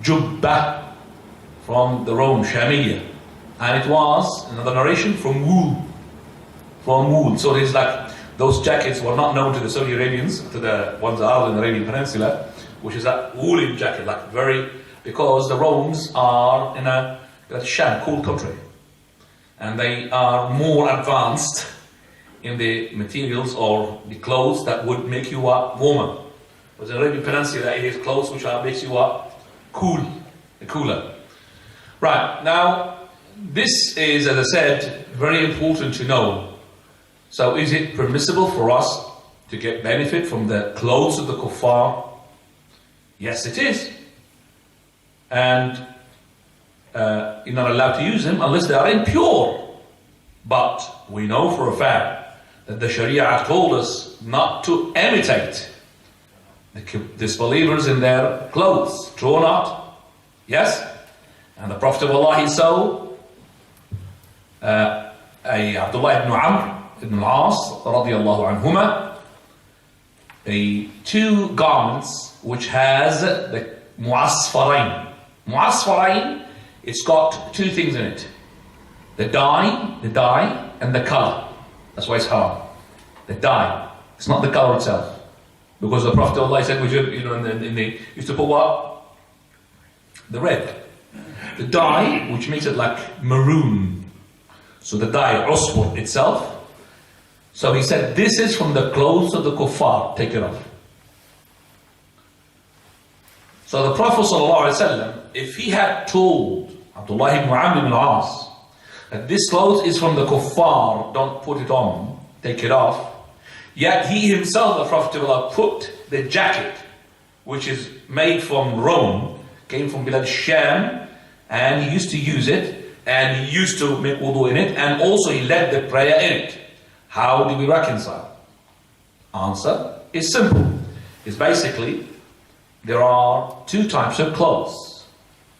jubba from the Rome, Shamiyya. And it was, another narration, from wool. From wool. So it's like, those jackets were not known to the Saudi Arabians, to the ones that are in the Arabian Peninsula, which is that woolen jacket, like because the Romans are in a Sham, cool country. And they are more advanced in the materials or the clothes that would make you warmer. Whereas in the Arabian Peninsula, it is clothes which makes you cooler. Right, now, this is, as I said, very important to know. So is it permissible for us to get benefit from the clothes of the kuffar? Yes, it is. And you're not allowed to use them unless they are impure. But we know for a fact that the Sharia told us not to imitate the disbelievers in their clothes. True or not? Yes? And the Prophet of Allah, he saw Abdullah ibn Amr ibn al-As radiyallahu anhuma, two garments which has the mu'asfarain. Mu'asfarain, it's got two things in it. The dye and the color. That's why it's haram. The dye. It's not the color itself. Because the Prophet of Allah said, they used to put what? The red. The dye, which makes it like maroon. So the dye, usfur itself. So he said, this is from the clothes of the kuffar, take it off. So the Prophet ﷺ, if he had told Abdullah ibn Amr ibn al-As that this clothes is from the kuffar, don't put it on, take it off, yet he himself, the Prophet of Allah, put the jacket, which is made from Rome, came from Bilad Sham, and he used to use it, and he used to make wudu in it, and also he led the prayer in it. How do we reconcile? Answer is simple. It's basically, there are two types of clothes.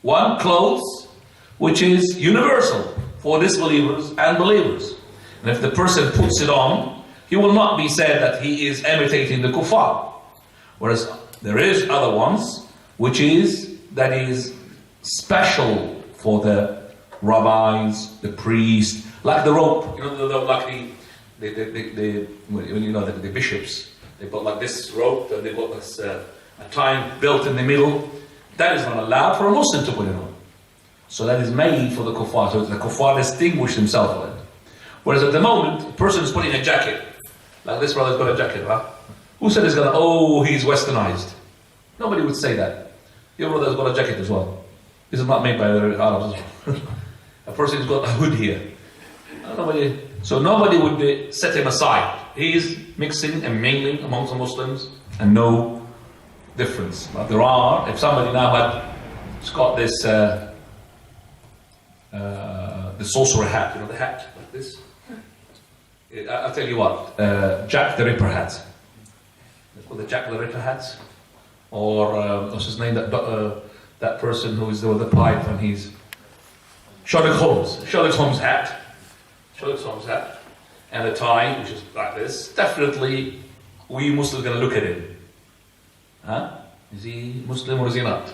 One clothes, which is universal for disbelievers and believers. And if the person puts it on, he will not be said that he is imitating the kuffar. Whereas there is other ones, which is, that is special for the rabbis, the priests, like the rope, you know, like the bishops, they put like this rope, and they put this a time belt in the middle. That is not allowed for a Muslim to put it on. So that is made for the kuffar. So the kuffar distinguish themselves with it. Whereas at the moment, a person is putting a jacket, like this brother's got a jacket, huh? Who said he's gonna, oh, he's westernized? Nobody would say that. Your brother's got a jacket as well. This is not made by the Arabs as well. A person's got a hood here. So nobody would set him aside. He is mixing and mingling amongst the Muslims, and no difference. But there are, if somebody now has got this the sorcerer hat, you know, the hat like this. I'll tell you what, Jack the Ripper hat. It's called the Jack the Ripper hat, or what's his name? That person who is with the pipe, and he's Sherlock Holmes. Sherlock Holmes hat. Sherlock Holmes hat, and a tie, which is like this. Definitely, we Muslims are going to look at him. Huh? Is he Muslim or is he not?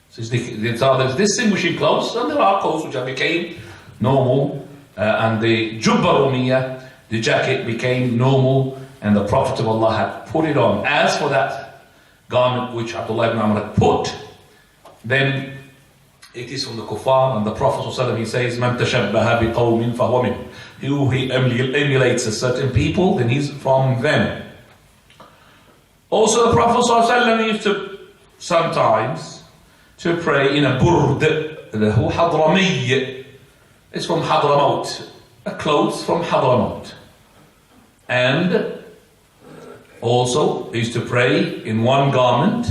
So there's distinguishing clothes, and there are clothes which have became normal, and the Jubba Rumiyya, the jacket, became normal, and the Prophet of Allah had put it on. As for that garment which Abdullah ibn Amr had put, then it is from the kuffar, and the Prophet ﷺ, he says, "Man tashabbaha biqawmin fahuwa min." He emulates a certain people, then he's from them. Also, the Prophet ﷺ used to sometimes to pray in a burd, the Hadrami. It's from Hadramaut, a clothes from Hadramaut. And also, he used to pray in one garment,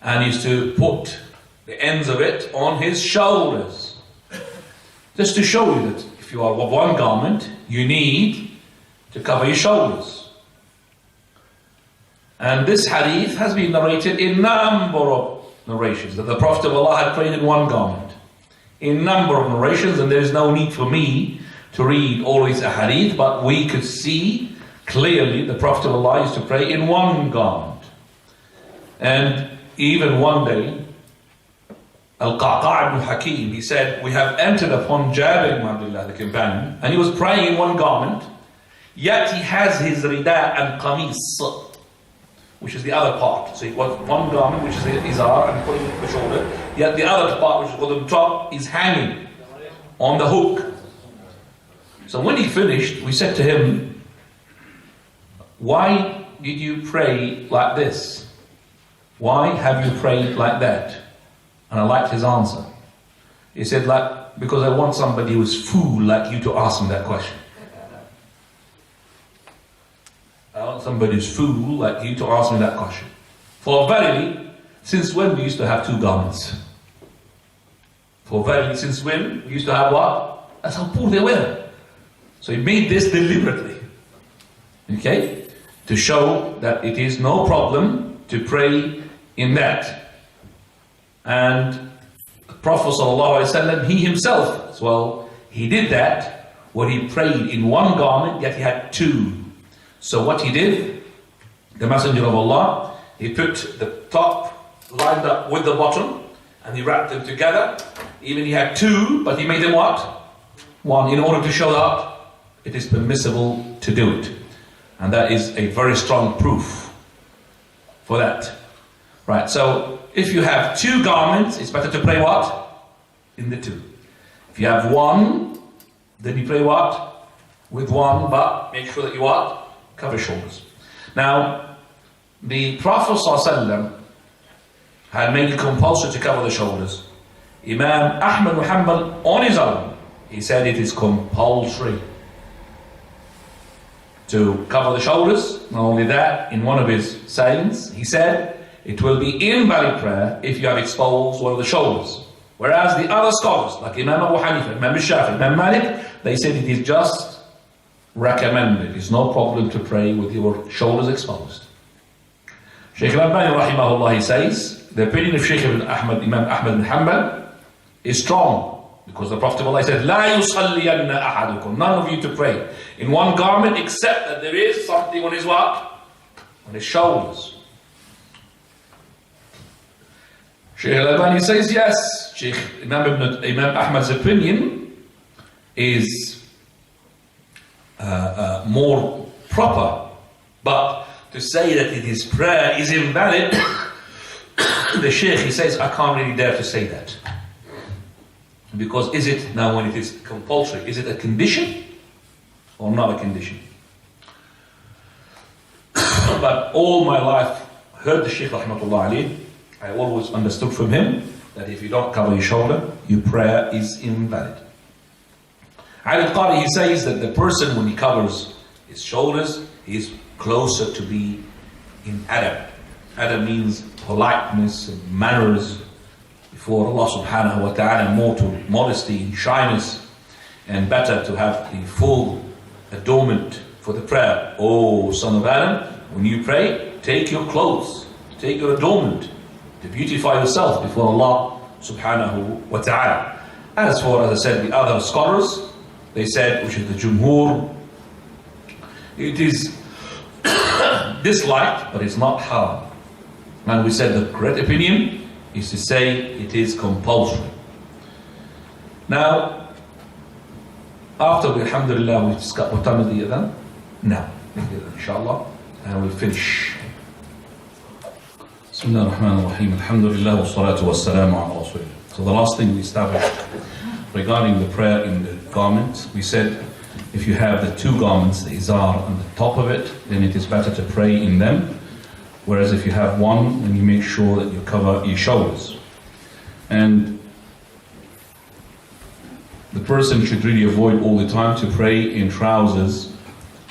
and he used to put the ends of it on his shoulders. Just to show you that if you are of one garment, you need to cover your shoulders. And this hadith has been narrated in number of narrations, that the Prophet of Allah had prayed in one garment. In number of narrations, and there is no need for me to read always a hadith, but we could see clearly the Prophet of Allah used to pray in one garment. And even one day, Al-Qa'qa' ibn Hakim, he said, we have entered upon Jabir ibn Abdullah, the companion, and he was praying in one garment, yet he has his rida and qamis, which is the other part. So he got one garment, which is his izar, and putting it on the shoulder, yet the other part, which is on the top, is hanging on the hook. So when he finished, we said to him, why did you pray like this? Why have you prayed like that? And I liked his answer. He said, like, because I want somebody who's fool like you to ask me that question. I want somebody who's fool like you to ask me that question. For verily, since when we used to have two garments? For verily, since when we used to have what? That's how poor they were. So he made this deliberately. Okay? To show that it is no problem to pray in that. And the Prophet ﷺ, he himself as well, he did that, where he prayed in one garment, yet he had two. So what he did, the Messenger of Allah, he put the top lined up with the bottom, and he wrapped them together. Even he had two, but he made them what? One, in order to show that it is permissible to do it. And that is a very strong proof for that. Right, so if you have two garments, it's better to pray what? In the two. If you have one, then you pray what? With one, but make sure that you what? Cover shoulders. Now, the Prophet ﷺ had made it compulsory to cover the shoulders. Imam Ahmad bin Hanbal on his own, he said it is compulsory to cover the shoulders. Not only that, in one of his sayings, he said it will be invalid prayer if you have exposed one of the shoulders. Whereas the other scholars, like Imam Abu Hanifa, Imam Shafi, Imam Malik, they said it is just recommended. It's no problem to pray with your shoulders exposed. Shaykh Al-Albani rahimahullah, he says, the opinion of Shaykh Imam Ahmad bin Hanbal is strong, because the Prophet ﷺ said, لا يصلين أحدكم, none of you to pray in one garment except that there is something on his what? On his shoulders. Shaykh Al-Albani says yes, Shaykh Imam Ahmad's opinion is more proper, but to say that it is prayer is invalid, the Shaykh, he says, I can't really dare to say that. Because is it, now when it is compulsory, is it a condition or not a condition? But all my life, heard the Shaykh rahmatullah alayhi, I always understood from him that if you don't cover your shoulder, your prayer is invalid. Ali al-Qari, he says that the person, when he covers his shoulders, he is closer to be in adab. Adab means politeness and manners before Allah subhanahu wa ta'ala, more to modesty and shyness, and better to have the full adornment for the prayer. Oh, son of Adam, when you pray, take your clothes, take your adornment to beautify yourself before Allah subhanahu wa ta'ala. As for, as I said, the other scholars, they said, which is the Jumhur, it is disliked, but it's not haram. And we said the correct opinion is to say it is compulsory. Now, after we, alhamdulillah, we discuss what time is the adhan? Now, inshallah, and we'll finish. Bismillah ar-Rahman ar-Rahim. Alhamdulillah wa salatu wa salamu ala rasulillah. So the last thing we established regarding the prayer in the garment, we said if you have the two garments, the izar on the top of it, then it is better to pray in them. Whereas if you have one, then you make sure that you cover your shoulders. And the person should really avoid all the time to pray in trousers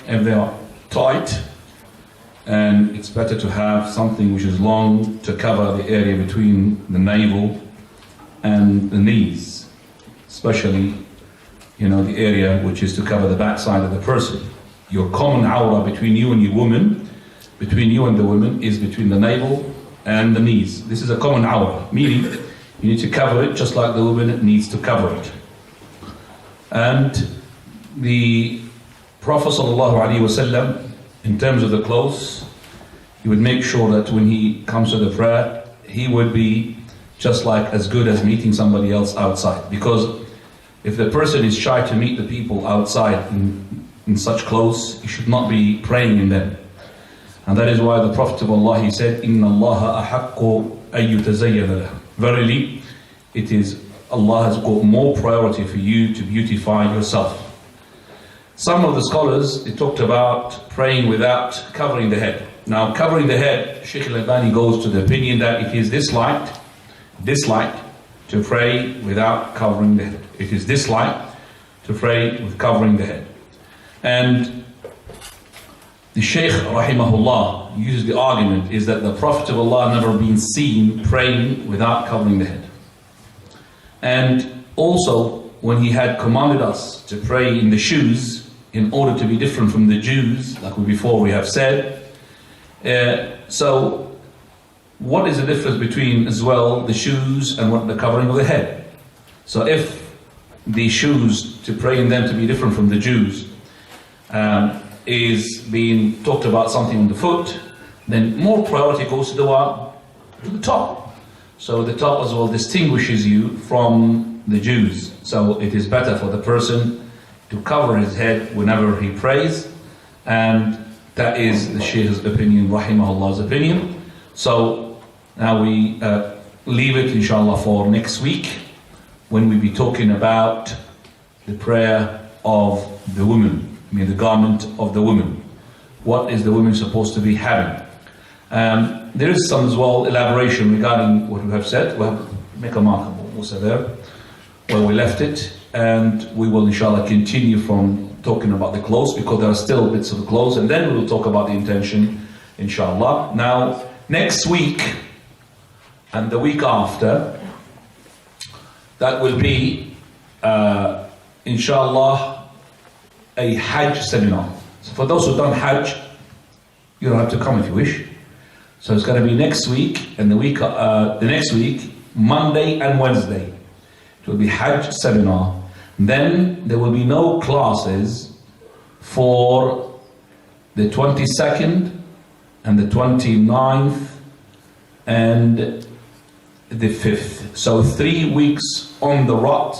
if they are tight. And it's better to have something which is long to cover the area between the navel and the knees, especially, you know, the area which is to cover the backside of the person. Your common awrah between you and your woman, between you and the woman, is between the navel and the knees. This is a common awrah, meaning you need to cover it just like the woman needs to cover it. And the Prophet ﷺ, in terms of the clothes, he would make sure that when he comes to the prayer, he would be just like as good as meeting somebody else outside. Because if the person is shy to meet the people outside in such clothes, he should not be praying in them. And that is why the Prophet of Allah, he said, Inna Allah ahaqqu ayyutazayyana lahu. Verily, it is Allah has got more priority for you to beautify yourself. Some of the scholars, they talked about praying without covering the head. Now, covering the head, Shaykh Al-Albani goes to the opinion that it is disliked to pray without covering the head. It is disliked to pray with covering the head. And the Shaykh rahimahullah uses the argument is that the Prophet of Allah never been seen praying without covering the head. And also, when he had commanded us to pray in the shoes in order to be different from the Jews, like before we have said, so what is the difference between as well the shoes and what the covering of the head? So if the shoes, to pray in them to be different from the Jews, is being talked about something on the foot, then more priority goes to the what? To the top. So the top as well distinguishes you from the Jews. So it is better for the person to cover his head whenever he prays, and that is the Shaykh's opinion, rahimahullah's opinion. So now we leave it inshallah for next week, when we be talking about the prayer of the woman, I mean the garment of the woman. What is the woman supposed to be having? There is some as well elaboration regarding what we have said. We have make a mark also there where we left it, and we will inshallah continue from talking about the clothes, because there are still bits of the clothes, and then we will talk about the intention inshallah. Now next week and the week after, that will be inshallah a Hajj seminar. So for those who done Hajj, you don't have to come if you wish. So it's going to be next week, and the next week, Monday and Wednesday, it will be Hajj seminar. Then there will be no classes for the 22nd and the 29th and the 5th. So 3 weeks on the rot.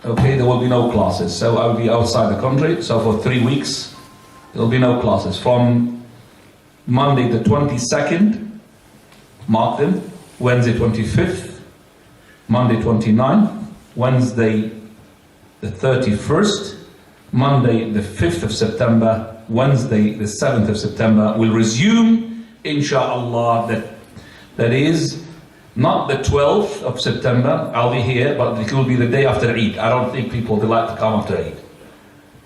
Okay, there will be no classes. So I will be outside the country. So for 3 weeks, there will be no classes. From Monday the 22nd, mark them, Wednesday 25th, Monday 29th, Wednesday the 31st, Monday the 5th of September, Wednesday the 7th of September. We'll resume, inshallah, that is not the 12th of September, I'll be here, but it will be the day after Eid. I don't think people would like to come after Eid.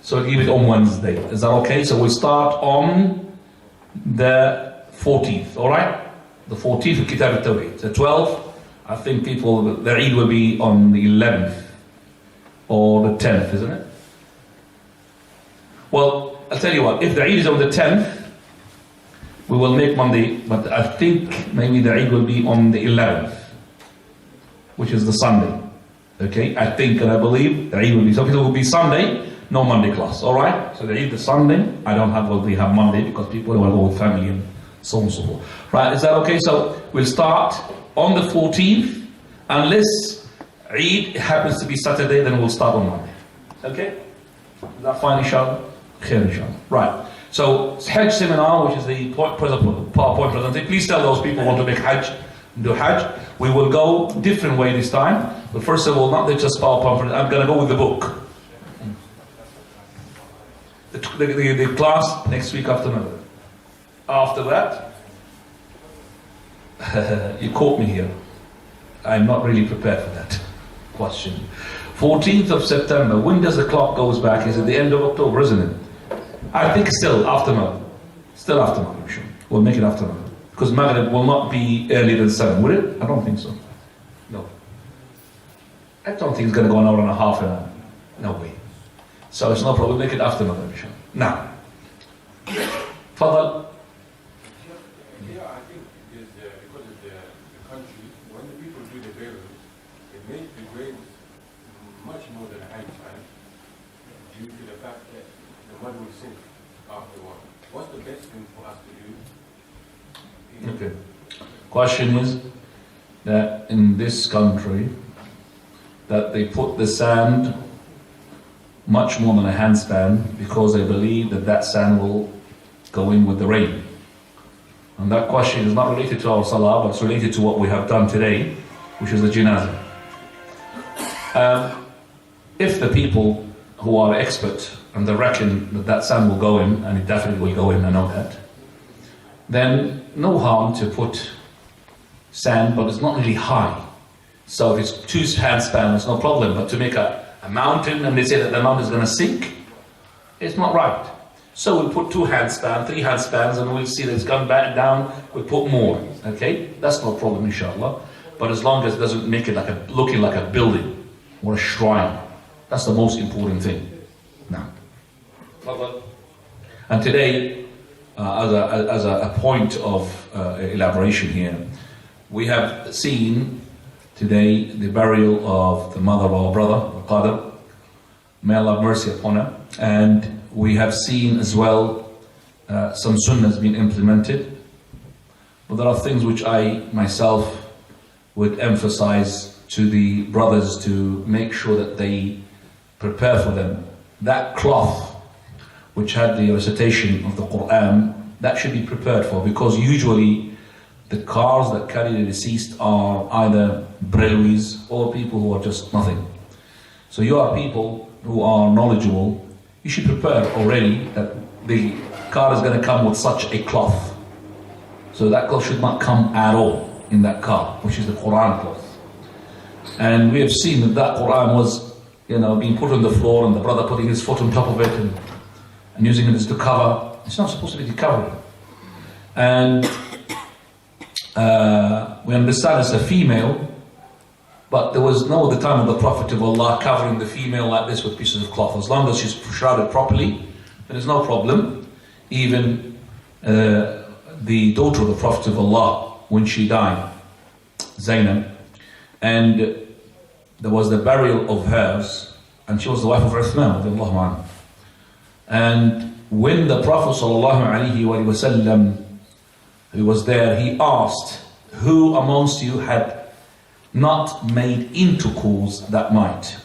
So I'll give it on Wednesday. Is that okay? So we start on the 14th, alright? The 14th of Kitab al-Tawheed. The 12th, I think people, their Eid will be on the 11th or the 10th, isn't it? Well, I'll tell you what, if the Eid is on the 10th, we will make Monday, but I think maybe the Eid will be on the 11th, which is the Sunday. Okay, I think and I believe the Eid will be, some people will be Sunday, no Monday class, alright? So the Eid is Sunday, I don't have, well, we have Monday because people don't want to go with family and so on and so forth. Right, is that okay? So we'll start on the 14th, unless Eid happens to be Saturday, then we'll start on Monday. Okay? Is that fine, inshallah? Khair, inshallah. Right. So, Hajj seminar, which is the PowerPoint presentation. Please tell those people who want to make Hajj, do Hajj. We will go different way this time. But first of all, not just PowerPoint, I'm going to go with the book. The class next week afternoon. After that, you caught me here. I'm not really prepared for that question. 14th of September, when does the clock goes back? Is it the end of October, isn't it? I think still after Maghrib. Still after Maghrib, sure. We'll make it after Maghrib. Because Maghrib will not be earlier than 7, will it? I don't think so. No. I don't think it's going to go an hour and a half. No way. So it's no problem. We'll make it after Maghrib, sure. Now. Fadal. What's the best thing for us to do? Okay. Question is that in this country that they put the sand much more than a handspan because they believe that that sand will go in with the rain. And that question is not related to our salah, but it's related to what we have done today, which is the janazah. If the people who are expert and they reckon that that sand will go in, and it definitely will go in, I know that, then no harm to put sand, but it's not really high. So if it's 2 handspan, it's no problem, but to make a mountain, and they say that the mountain is going to sink, it's not right. So we'll put 2 handspan, 3 handspans, and we'll see that it's gone back down, we'll put more, okay? That's no problem, inshallah. But as long as it doesn't make it like looking like a building or a shrine, that's the most important thing. Now, and today, as a point of elaboration here, we have seen today the burial of the mother of our brother, Al-Qadr. May Allah have mercy upon her. And we have seen as well some sunnahs being implemented. But there are things which I myself would emphasize to the brothers to make sure that they prepare for them. That cloth which had the recitation of the Quran, that should be prepared for, because usually the cars that carry the deceased are either Brelwis or people who are just nothing. So you are people who are knowledgeable. You should prepare already that the that car is going to come with such a cloth. So that cloth should not come at all in that car, which is the Quran cloth. And we have seen that that Quran was, being put on the floor and the brother putting his foot on top of it and using it as to cover. It's not supposed to be the covering. And we understand it's a female, but there was no at the time of the Prophet of Allah covering the female like this with pieces of cloth. As long as she's shrouded properly, there is no problem. Even the daughter of the Prophet of Allah, when she died, Zainab, and there was the burial of hers, and she was the wife of Uthman radiallahu anhu. And when the Prophet sallallahu alaihi wasallam, he was there, he asked, who amongst you had not made intercourse that night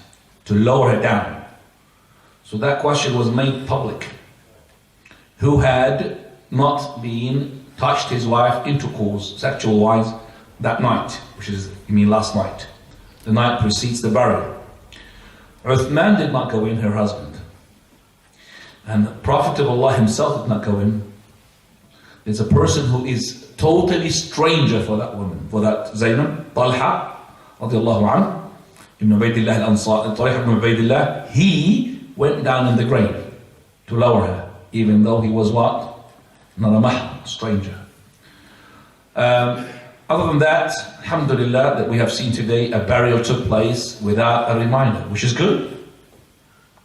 to lower her down? So that question was made public. Who had not been touched his wife intercourse sexual wise that night, which is, last night. The night precedes the burial. Uthman did not go in, her husband. And the Prophet of Allah himself did not go in. There's a person who is totally stranger for that woman, for that Zainab, Talha, radiallahu anhu, Ibn Ubaydillah al-Ansar, Tariq ibn Ubaydillah, he went down in the grave to lower her, even though he was what? Not a mahram, stranger. Other than that, alhamdulillah, that we have seen today, a burial took place without a reminder, which is good.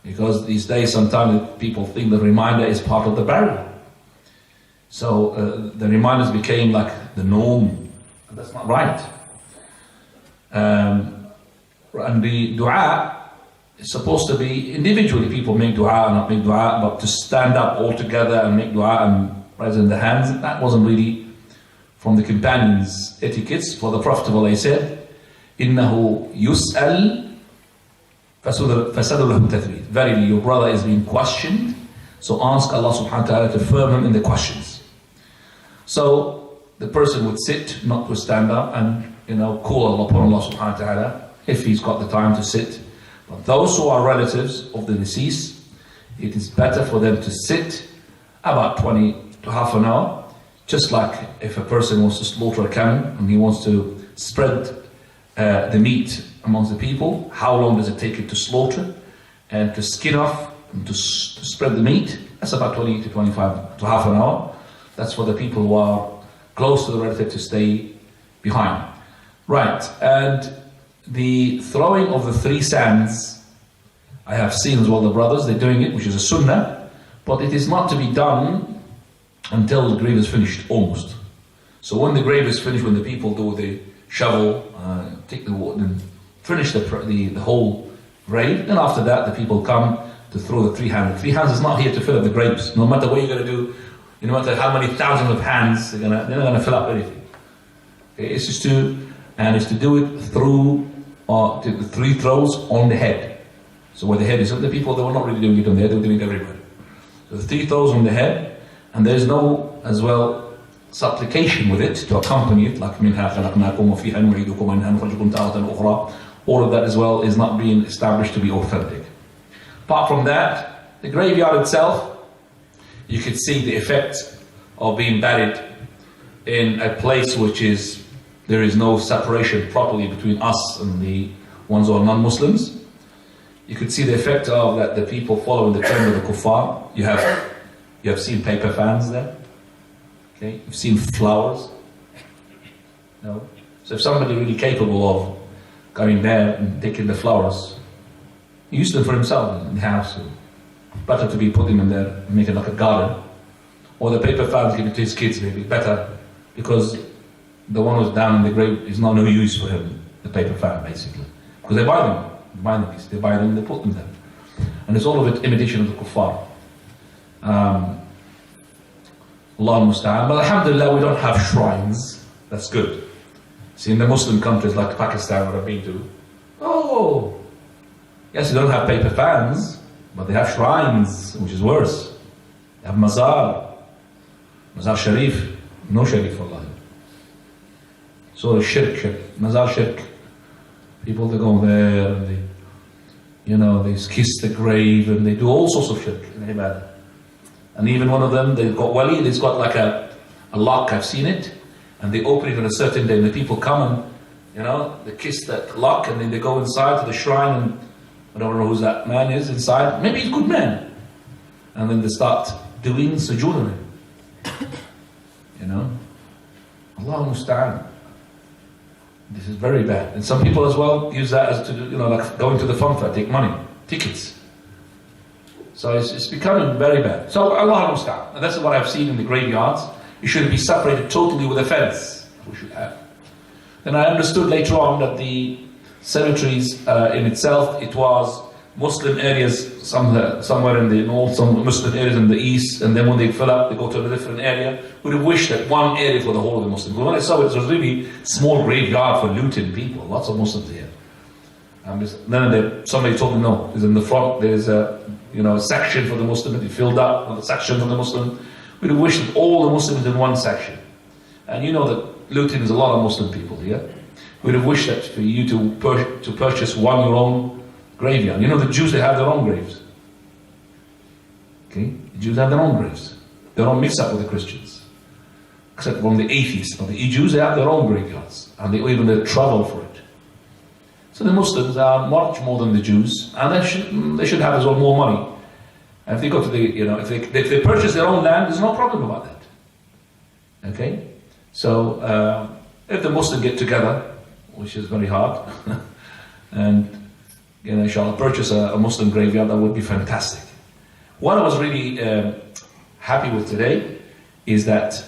Because these days, sometimes people think the reminder is part of the burial. So the reminders became like the norm. That's not right. And the dua is supposed to be individually. People make dua, not make dua, but to stand up all together and make dua and raise in the hands, that wasn't really from the companions' etiquettes. For the Prophet of Allah said, إِنَّهُ يُسْأَلْ فَسَدُ لَهُ تَثْبِيتٍ. Verily, your brother is being questioned, so ask Allah subhanahu wa ta'ala to firm him in the questions. So the person would sit, not to stand up, and call upon Allah subhanahu wa ta'ala if he's got the time to sit. But those who are relatives of the deceased, it is better for them to sit about 20 to half an hour. Just like if a person wants to slaughter a camel and he wants to spread the meat amongst the people, how long does it take it to slaughter and to skin off and to spread the meat? That's about 20 to 25 to half an hour. That's for the people who are close to the relative to stay behind. Right, and the throwing of the 3 sands, I have seen as well the brothers, they're doing it, which is a sunnah, but it is not to be done until the grave is finished, almost. So when the grave is finished, when the people do the shovel, take the water and finish the whole grave, then after that the people come to throw the 3 hands. The 3 hands is not here to fill up the graves. No matter what you're going to do, no matter how many thousands of hands, they're not going to fill up anything. Okay, it's just to do it through the 3 throws on the head. So where the head is, the people, they were not really doing it on the head, they were doing it everywhere. So the 3 throws on the head, and there is no, as well, supplication with it to accompany it, like مِنْهَا خَلَقْنَاكُمْ وَفِيهَا نُعِيدُكُمْ وَمِنْهَا نُخْرِجُكُمْ تَارَةً أُخْرَى. All of that as well is not being established to be authentic. Apart from that, the graveyard itself, you could see the effect of being buried in a place which is, there is no separation properly between us and the ones who are non-Muslims. You could see the effect of that the people following the trend of the kuffar. You have seen paper fans there. Okay, you've seen flowers. No. So if somebody really capable of going there and taking the flowers, he used them for himself in the house. So better to be putting them there and make it like a garden. Or the paper fans, give it to his kids maybe, better, because the one who's down in the grave is not no use for him, the paper fan basically. Because they buy them, they put them there. And it's all of it imitation of the kuffar. Allah musta'an. But alhamdulillah, we don't have shrines. That's good. See, in the Muslim countries like Pakistan, where I've been to, yes, they don't have paper fans, but they have shrines, which is worse. They have mazar sharif, no sharif Allah. So shirk, mazar shirk. People, they go there and they kiss the grave and they do all sorts of shirk in ibadah. And even one of them, they've got wali, it's got like a lock, I've seen it, and they open it on a certain day, and the people come and, they kiss that lock, and then they go inside to the shrine, and I don't know who that man is inside, maybe he's a good man. And then they start doing sujood on him. Allah musta'an. This is very bad. And some people as well use that as to, like going to the fun fair, take money, tickets. So it's becoming very bad. So Allah musta'an. And that's what I've seen in the graveyards. It should be separated totally with a fence. We should have. Then I understood later on that the cemeteries in itself, it was Muslim areas somewhere in the north, some Muslim areas in the east, and then when they fill up, they go to a different area. We'd have wished that one area for the whole of the Muslims. But when I saw it was a really small graveyard for Luton people, lots of Muslims here. Then somebody told me no, because in the front there's a section for the Muslim, and they filled up with a section for the Muslim. We'd have wished that all the Muslims in one section. And you know that Luton is a lot of Muslim people here. We'd have wished that for you to purchase your own graveyard. The Jews, they have their own graves. Okay? The Jews have their own graves. They don't mix up with the Christians. Except from the atheists. But the Jews, they have their own graveyards. And they even travel for it. So the Muslims are much more than the Jews. And they should have as well more money. And if they go to if they purchase their own land, there's no problem about that. Okay? So, if the Muslims get together, which is very hard, and inshallah purchase a Muslim graveyard, that would be fantastic. What I was really happy with today is that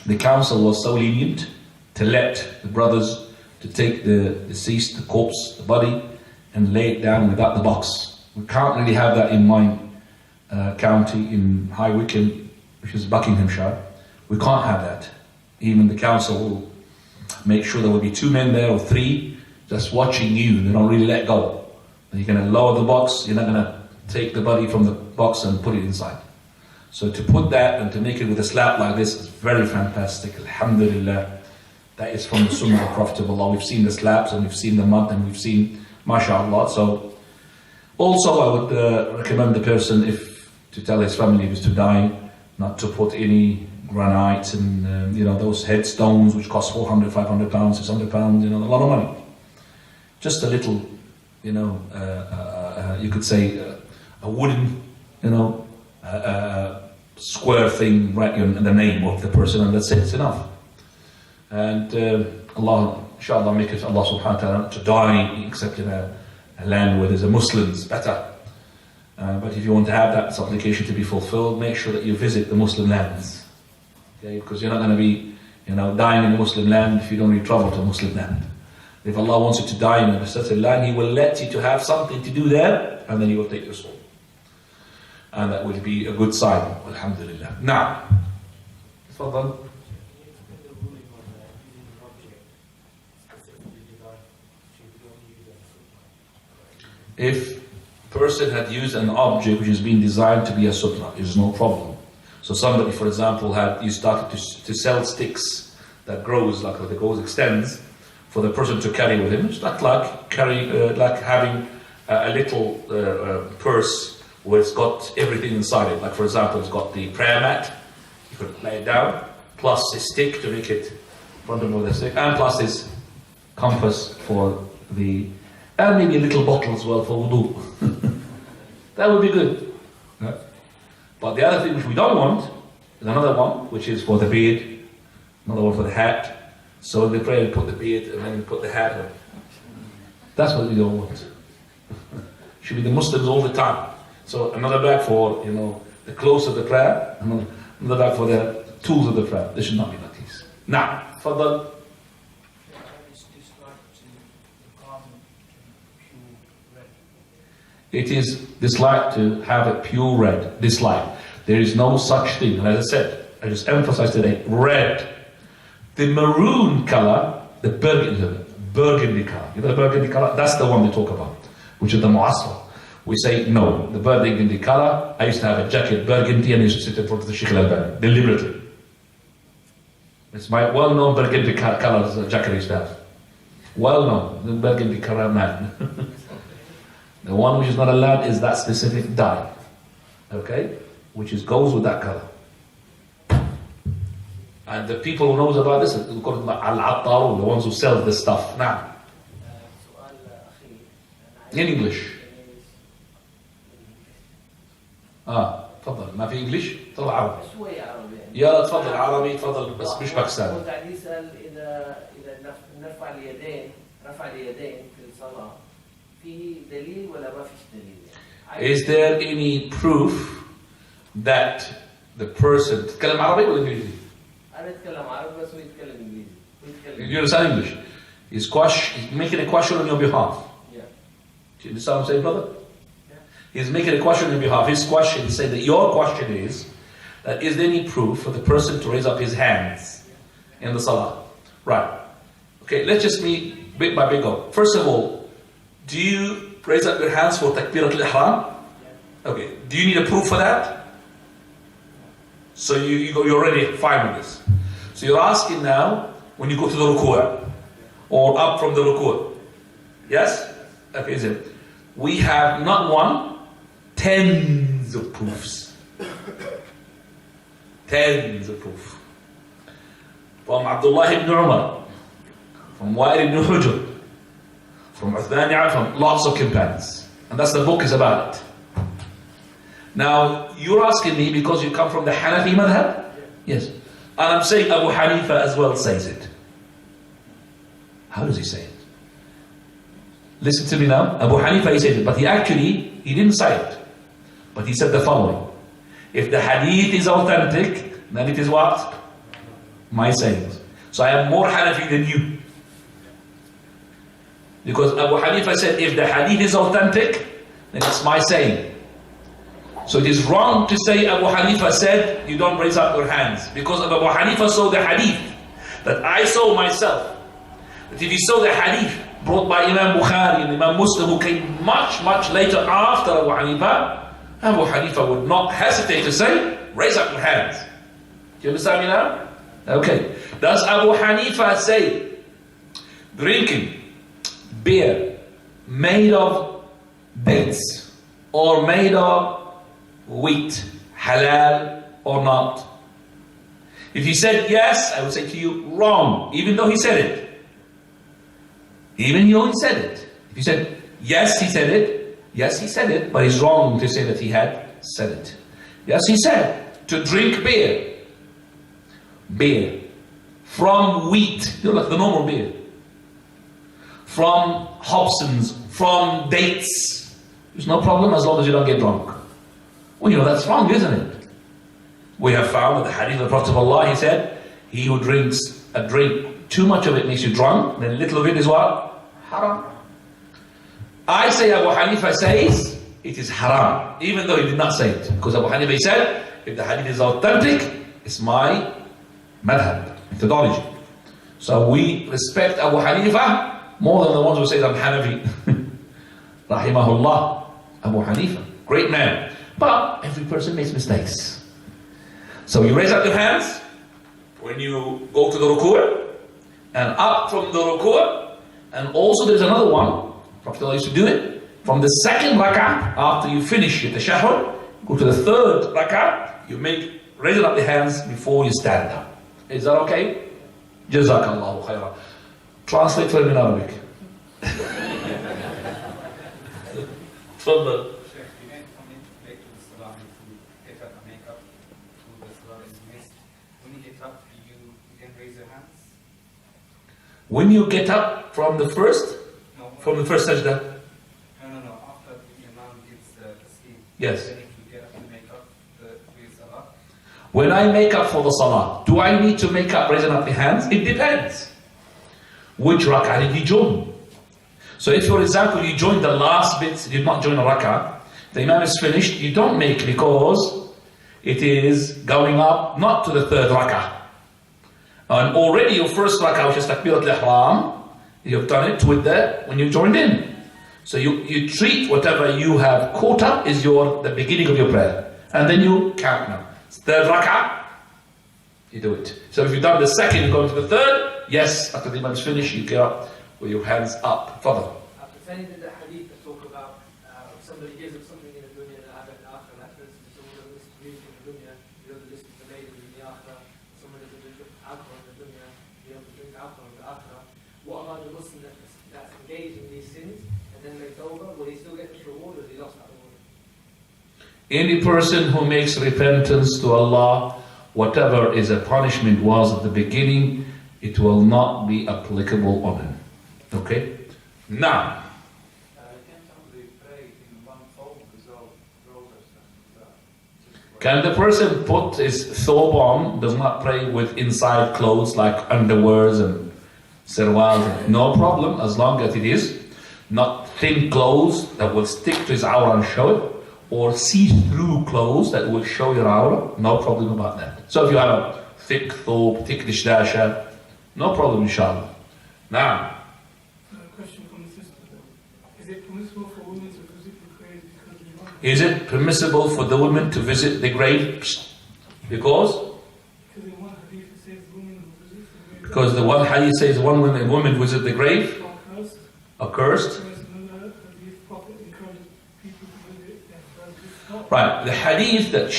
the council was so lenient to let the brothers to take the deceased, the corpse, the body, and lay it down without the box. We can't really have that in my county, in High Wycombe, which is Buckinghamshire. We can't have that. Even the council will make sure there will be 2 men there or 3 just watching you. They don't really let go. You're going to lower the box, you're not going to take the body from the box and put it inside. So to put that and to make it with a slab like this is very fantastic. Alhamdulillah. That is from the Sunnah of Prophet of Allah. We've seen the slabs and we've seen the mud and we've seen, mashallah. So also I would recommend the person to tell his family if he's to die, not to put any granite and those headstones which cost 400, 500 pounds, 600 pounds, a lot of money. Just a little, you could say a wooden, square thing right in the name of the person, and that's it, it's enough. And Allah, inshallah, make it Allah subhanahu wa ta'ala to die except in a land where there's a Muslims, better. But if you want to have that supplication to be fulfilled, make sure that you visit the Muslim lands. Okay, because you're not going to be, dying in a Muslim land if you don't really travel to a Muslim land. If Allah wants you to die in a certain land, He will let you to have something to do there, and then He will take your soul. And that will be a good sign, alhamdulillah. Now, تفضل. If a person had used an object which has been designed to be a sutra, there is no problem. So somebody, for example, you started to sell sticks that grows, extends, for the person to carry with him. It's not like having a little purse where it's got everything inside it. Like for example, it's got the prayer mat, you could lay it down, plus a stick to make it fundamental with a stick, and plus this compass for and maybe a little bottle as well for wudu. That would be good. Yeah. But the other thing which we don't want is another one, which is for the beard, another one for the hat. So in the prayer you put the beard and then you put the hat on. That's what we don't want. Should be the Muslims all the time. So another bag for the clothes of the prayer, another bag for the tools of the prayer. This should not be like this. Now, fadal. It is disliked to have a pure red. Dislike. There is no such thing. And as I said, I just emphasized today, red. The maroon color, the burgundy color. The burgundy color, that's the one they talk about, which is the mu'asfar. We say, no, the burgundy color. I used to have a jacket, burgundy, and I used to sit in front of the Sheikh Al-Albani, deliberately. It's my well-known burgundy color jacket I used to have. Well-known, the burgundy color man. The one which is not allowed is that specific dye. Okay? which goes with that color. And the people who knows about this, we call them Al-Attar, the ones who sell this stuff. Now, in English. تفضل ما في انجلش طلع عربي شوية عربي يعني. يلا تفضل عربي تفضل بس مش باكستاني. كنت عايز اسال اذا نرفع اليدين في الصلاة في دليل ولا ما فيش دليل يعني. Is there any proof that the person تتكلم عربي ولا انجليزي؟ انا اتكلم عربي بس هو يتكلم انجليزي. You understand English? He's making a question on your behalf. Yeah. Do you understand what I'm saying, brother? He's making a question on your behalf. His question is saying that your question is that is there any proof for the person to raise up his hands in the salah? Right. Okay, let's just meet bit by bit go. First of all, do you raise up your hands for takbirat al-ihram? Okay. Do you need a proof for that? So you're already fine with this. So you're asking now when you go to the ruku' or up from the ruku'. Yes? Okay, is it? We have not one, tens of proofs. Tens of proof. From Abdullah ibn Umar, from Wa'il ibn Hujr, from Uthman ibn from lots of companions. And that's the book is about it. Now, you're asking me because you come from the Hanafi madhab? Yes. And I'm saying Abu Hanifa as well says it. How does he say it? Listen to me now. Abu Hanifa, he said it, but he didn't say it. But he said the following. If the hadith is authentic, then it is what? My sayings. So I am more Hanafi than you. Because Abu Hanifa said, if the hadith is authentic, then it's my saying. So it is wrong to say Abu Hanifa said, you don't raise up your hands. Because Abu Hanifa saw the hadith that I saw myself. That if you saw the hadith brought by Imam Bukhari and Imam Muslim, who came much, much later after Abu Hanifa would not hesitate to say, raise up your hands. Do you understand me now? Okay. Does Abu Hanifa say drinking beer made of dates or made of wheat halal or not? If he said yes, I would say to you, wrong, even though he said it. Even though he said it. If you said, yes, he said it, but it's wrong to say that he had said it. Yes, he said, to drink beer. Beer. From wheat, like the normal beer. From Hobson's, from dates. There's no problem as long as you don't get drunk. Well, that's wrong, isn't it? We have found that the hadith of the Prophet of Allah, he said, he who drinks a drink, too much of it makes you drunk, then little of it is what? Haram. I say Abu Hanifa says it is haram, even though he did not say it. Because Abu Hanifa said, if the hadith is authentic, it's my madhab, methodology. So we respect Abu Hanifa more than the ones who say I'm Hanafi. Rahimahullah. Abu Hanifa, great man. But every person makes mistakes. So you raise up your hands when you go to the ruku' and up from the ruku'. And also there's another one, Prophet Allah used to do it, from the second rak'ah, after you finish your tashahhud, go to the third rak'ah, you raise up the hands before you stand up. Is that okay? Jazakallahu khairan. Translate for him in Arabic. Tfadal. When you get up from the first? No. From the first sajda? No. After the Imam gives the taslim. Yes. Then if you get up to make up for salah. When I make up for the salah, do I need to make up raising up the hands? It depends. Which rak'ah did you join? So if, for example, you join the last bits, you did not join a rak'ah, the Imam is finished, you don't make because it is going up not to the third rak'ah. And already your first rak'ah, which is takbirat al-ihram, you've done it with when you joined in. So you treat whatever you have caught up is the beginning of your prayer. And then you count now. Third rak'ah, you do it. So if you've done the second, you go to the third, yes, after the Imam is finished, you get up with your hands up. Further. If any of the hadith that talk about somebody gives up something in the dunya and the akhirah, that person is all Any person who makes repentance to Allah, whatever is a punishment was at the beginning, it will not be applicable on him. Okay? Now, Can somebody pray in one fold without rollers and that? can the person put his thobe on, does not pray with inside clothes like underwears and sirwals? No problem, as long as it is not thin clothes that will stick to his aura and show it, or see-through clothes that will show your aura, no problem about that. So if you have a thick thobe, thick dishdasha, no problem inshallah. Now, A question from the sister. Is it permissible for women to visit the grave because they want? is it permissible for the women to visit the graves? Because? Because in one hadith it says women who visit the grave Because the one hadith says one woman visit the grave, are cursed. accursed. Whereas another hadith prophet encourages people to visit their graves. Right, the hadith that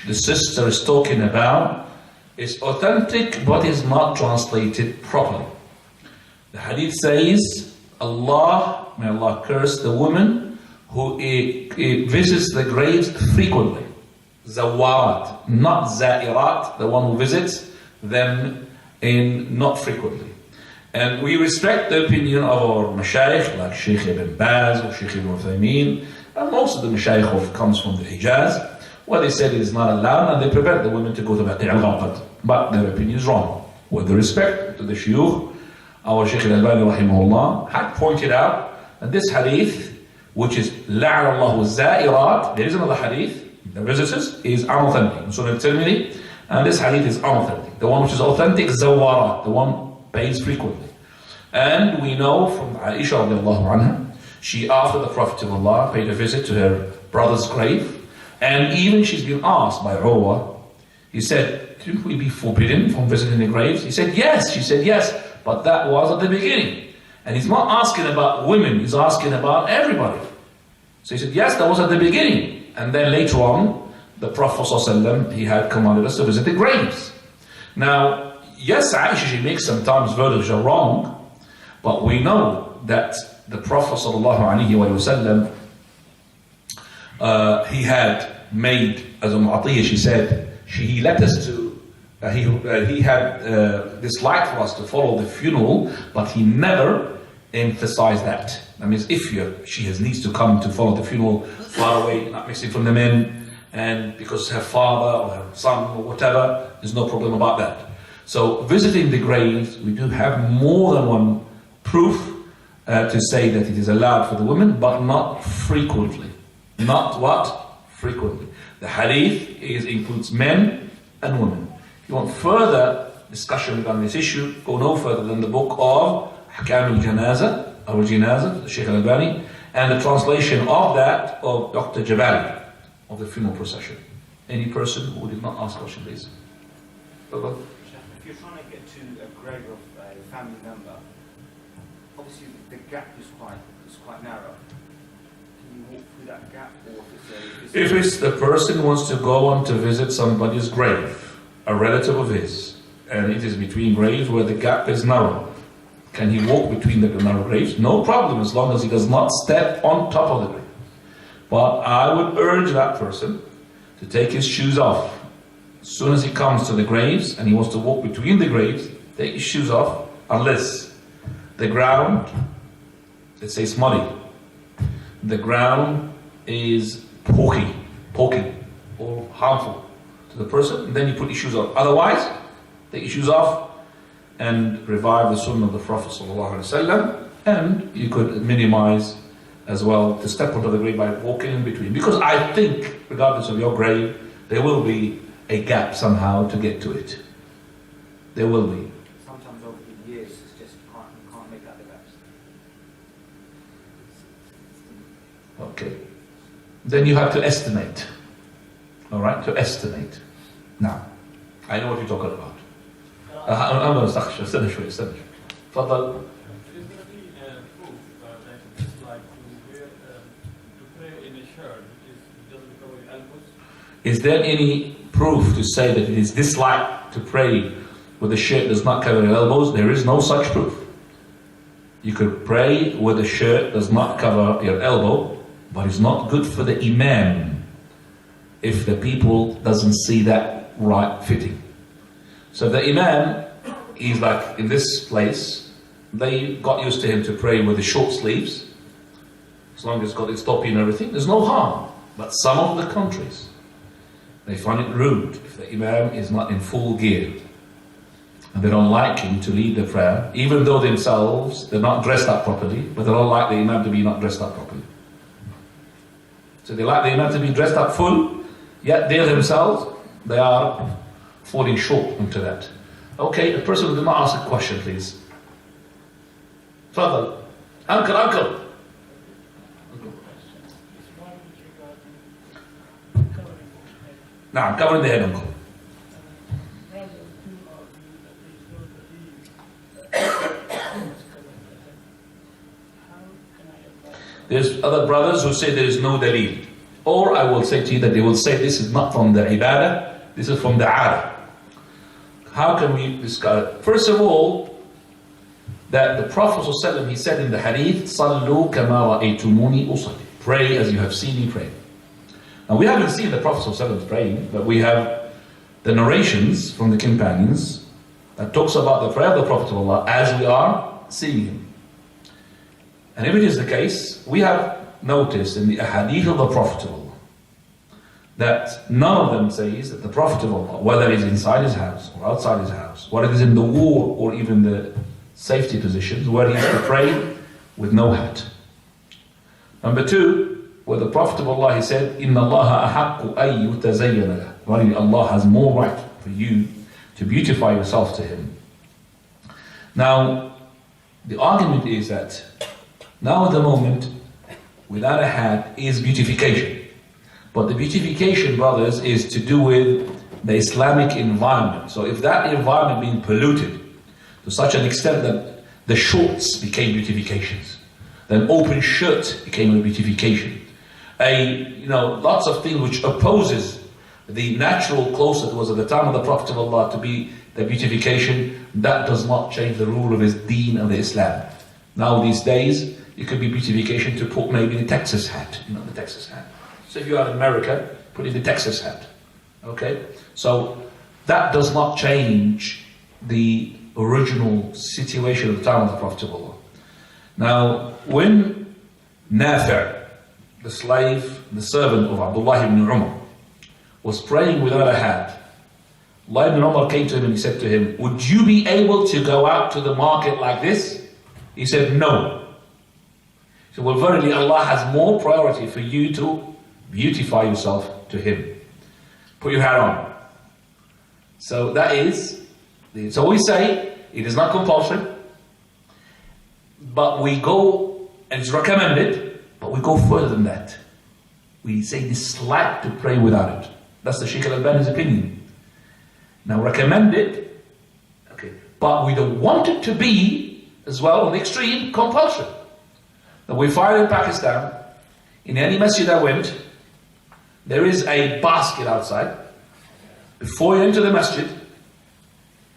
the sister is talking about is authentic but is not translated properly. The hadith says, Allah, may Allah curse the woman who visits the graves frequently. Zawarat, not Zairat, the one who visits them not frequently. And we respect the opinion of our mashayikh, like Sheikh Ibn Baz or Sheikh Ibn Uthaymeen, and most of the mashayikh comes from the Hijaz, where they said it is not allowed and they prevent the women to go to Al-Ghurabaa. But their opinion is wrong. With the respect to the shuyukh, our Shaykh Al-Albani rahimahullah had pointed out that this hadith, which is لَعْنَ اللَّهُ الزَّائِرَاتِ, there is another hadith, the visitors, is unauthentic. So the Tirmidhi, and this hadith is unauthentic. The one which is authentic is Zawara, the one pays frequently. And we know from Aisha radiallahu anha, she, after the Prophet of Allah, paid a visit to her brother's grave, and even she's been asked by Urwa, he said, shouldn't we be forbidden from visiting the graves? He said, yes. She said, yes, but that was at the beginning. And he's not asking about women, he's asking about everybody. So he said, yes, that was at the beginning. And then later on, the Prophet ﷺ, he had commanded us to visit the graves. Now, yes, Aisha, she makes sometimes verdicts are wrong, but we know that the Prophet ﷺ, he had made, as Atiyah, she said, he led us to, he had this light for us to follow the funeral, but he never emphasized that. That means if she needs to come to follow the funeral far away, not mixing from the men, and because her father or her son or whatever, there's no problem about that. So visiting the graves, we do have more than one proof to say that it is allowed for the women, but not frequently. Not what? Frequently. The hadith includes men and women. If you want further discussion regarding this issue, go no further than the book of Ahkam al-Janaza, or Janaza, Shaykh Al-Albani, and the translation of that of Dr. Jabali, of the funeral procession. Any person who did not ask question, please. If you're trying to get to a grave of a family member, obviously the gap is quite narrow. Can you walk through that gap, or if it's the person wants to go on to visit somebody's grave, a relative of his, and it is between graves where the gap is narrow, can he walk between the narrow graves? No problem, as long as he does not step on top of the grave. But I would urge that person to take his shoes off. As soon as he comes to the graves and he wants to walk between the graves, take his shoes off, unless the ground, let's say it's muddy, the ground is poking or harmful to the person, and then you put your shoes off. Otherwise, take your shoes off and revive the sunnah of the Prophet ﷺ, and you could minimize as well to step onto the grave by walking in between. Because I think, regardless of your grave, there will be a gap somehow to get to it. There will be. sometimes over the years it's just you can't make out the gaps? Okay. Then you have to estimate. Alright, to estimate. Now, I know what you're talking about. I'm going to استنى شوي. تفضل. Is there any proof that it is like to pray in a shirt which doesn't cover your elbows? Is there any proof to say that it is disliked to pray with a shirt that does not cover your elbows? There is no such proof. You could pray with a shirt that does not cover your elbow, but it's not good for the imam. if the people doesn't see that right fitting. So the Imam, he's like in this place, they got used to him to pray with the short sleeves, as long as it's got its topi and everything, there's no harm. But some of the countries, they find it rude if the Imam is not in full gear. And they don't like him to lead the prayer, even though themselves, they're not dressed up properly, but they don't like the Imam to be not dressed up properly. So they like the Imam to be dressed up full, yet they themselves, they are falling short into that. Okay, the person who did not ask a question, please. Father, uncle. Now, I'm covering the head, uncle. There's other brothers who say there is no dalil. Or I will say to you that they will say this is not from the ibadah, this is from the adah. How can we discuss it? First of all, that the Prophet ﷺ, he said in the hadith, Sallu kama ra'aytumuni usalli. Pray as you have seen me pray. Now we haven't seen the Prophet ﷺ praying, but we have the narrations from the companions that talks about the prayer of the Prophet of Allah as we are seeing him. And if it is the case, we have noticed in the ahadith of the Prophet of Allah that none of them says that the Prophet of Allah, whether he's inside his house or outside his house, whether it is in the war or even the safety positions, where he used to pray with no hat. Number two, where the Prophet of Allah, he said, Inna Allah ahaqqu ay yutazayyana lah. Allah has more right for you to beautify yourself to him. Now, the argument is that now at the moment, without a hat is beautification. But the beautification, brothers, is to do with the Islamic environment. So if that environment being polluted to such an extent that the shorts became beautifications, then open shirt became a beautification. Lots of things which opposes the natural clothes that was at the time of the Prophet of Allah to be the beautification, that does not change the rule of his deen and the Islam. Now these days, it could be beautification to put maybe the Texas hat, the Texas hat. So if you are in America, put in the Texas hat. Okay? So that does not change the original situation of the time of the Prophet of Allah. Now, when Nafi', the slave, the servant of Abdullah ibn Umar, was praying without a hat, Allah ibn Umar came to him and he said to him, would you be able to go out to the market like this? He said, no. He said, well, verily Allah has more priority for you to beautify yourself to him. Put your hat on. So that is, so we say, it is not compulsory, but we go, and it's recommended, but we go further than that. We say dislike to pray without it. That's the Shaykh Al-Albani's opinion. Now recommended, okay, but we don't want it to be, as well, on the extreme, compulsory. Now we find in Pakistan, in any masjid I went, there is a basket outside. Before you enter the masjid,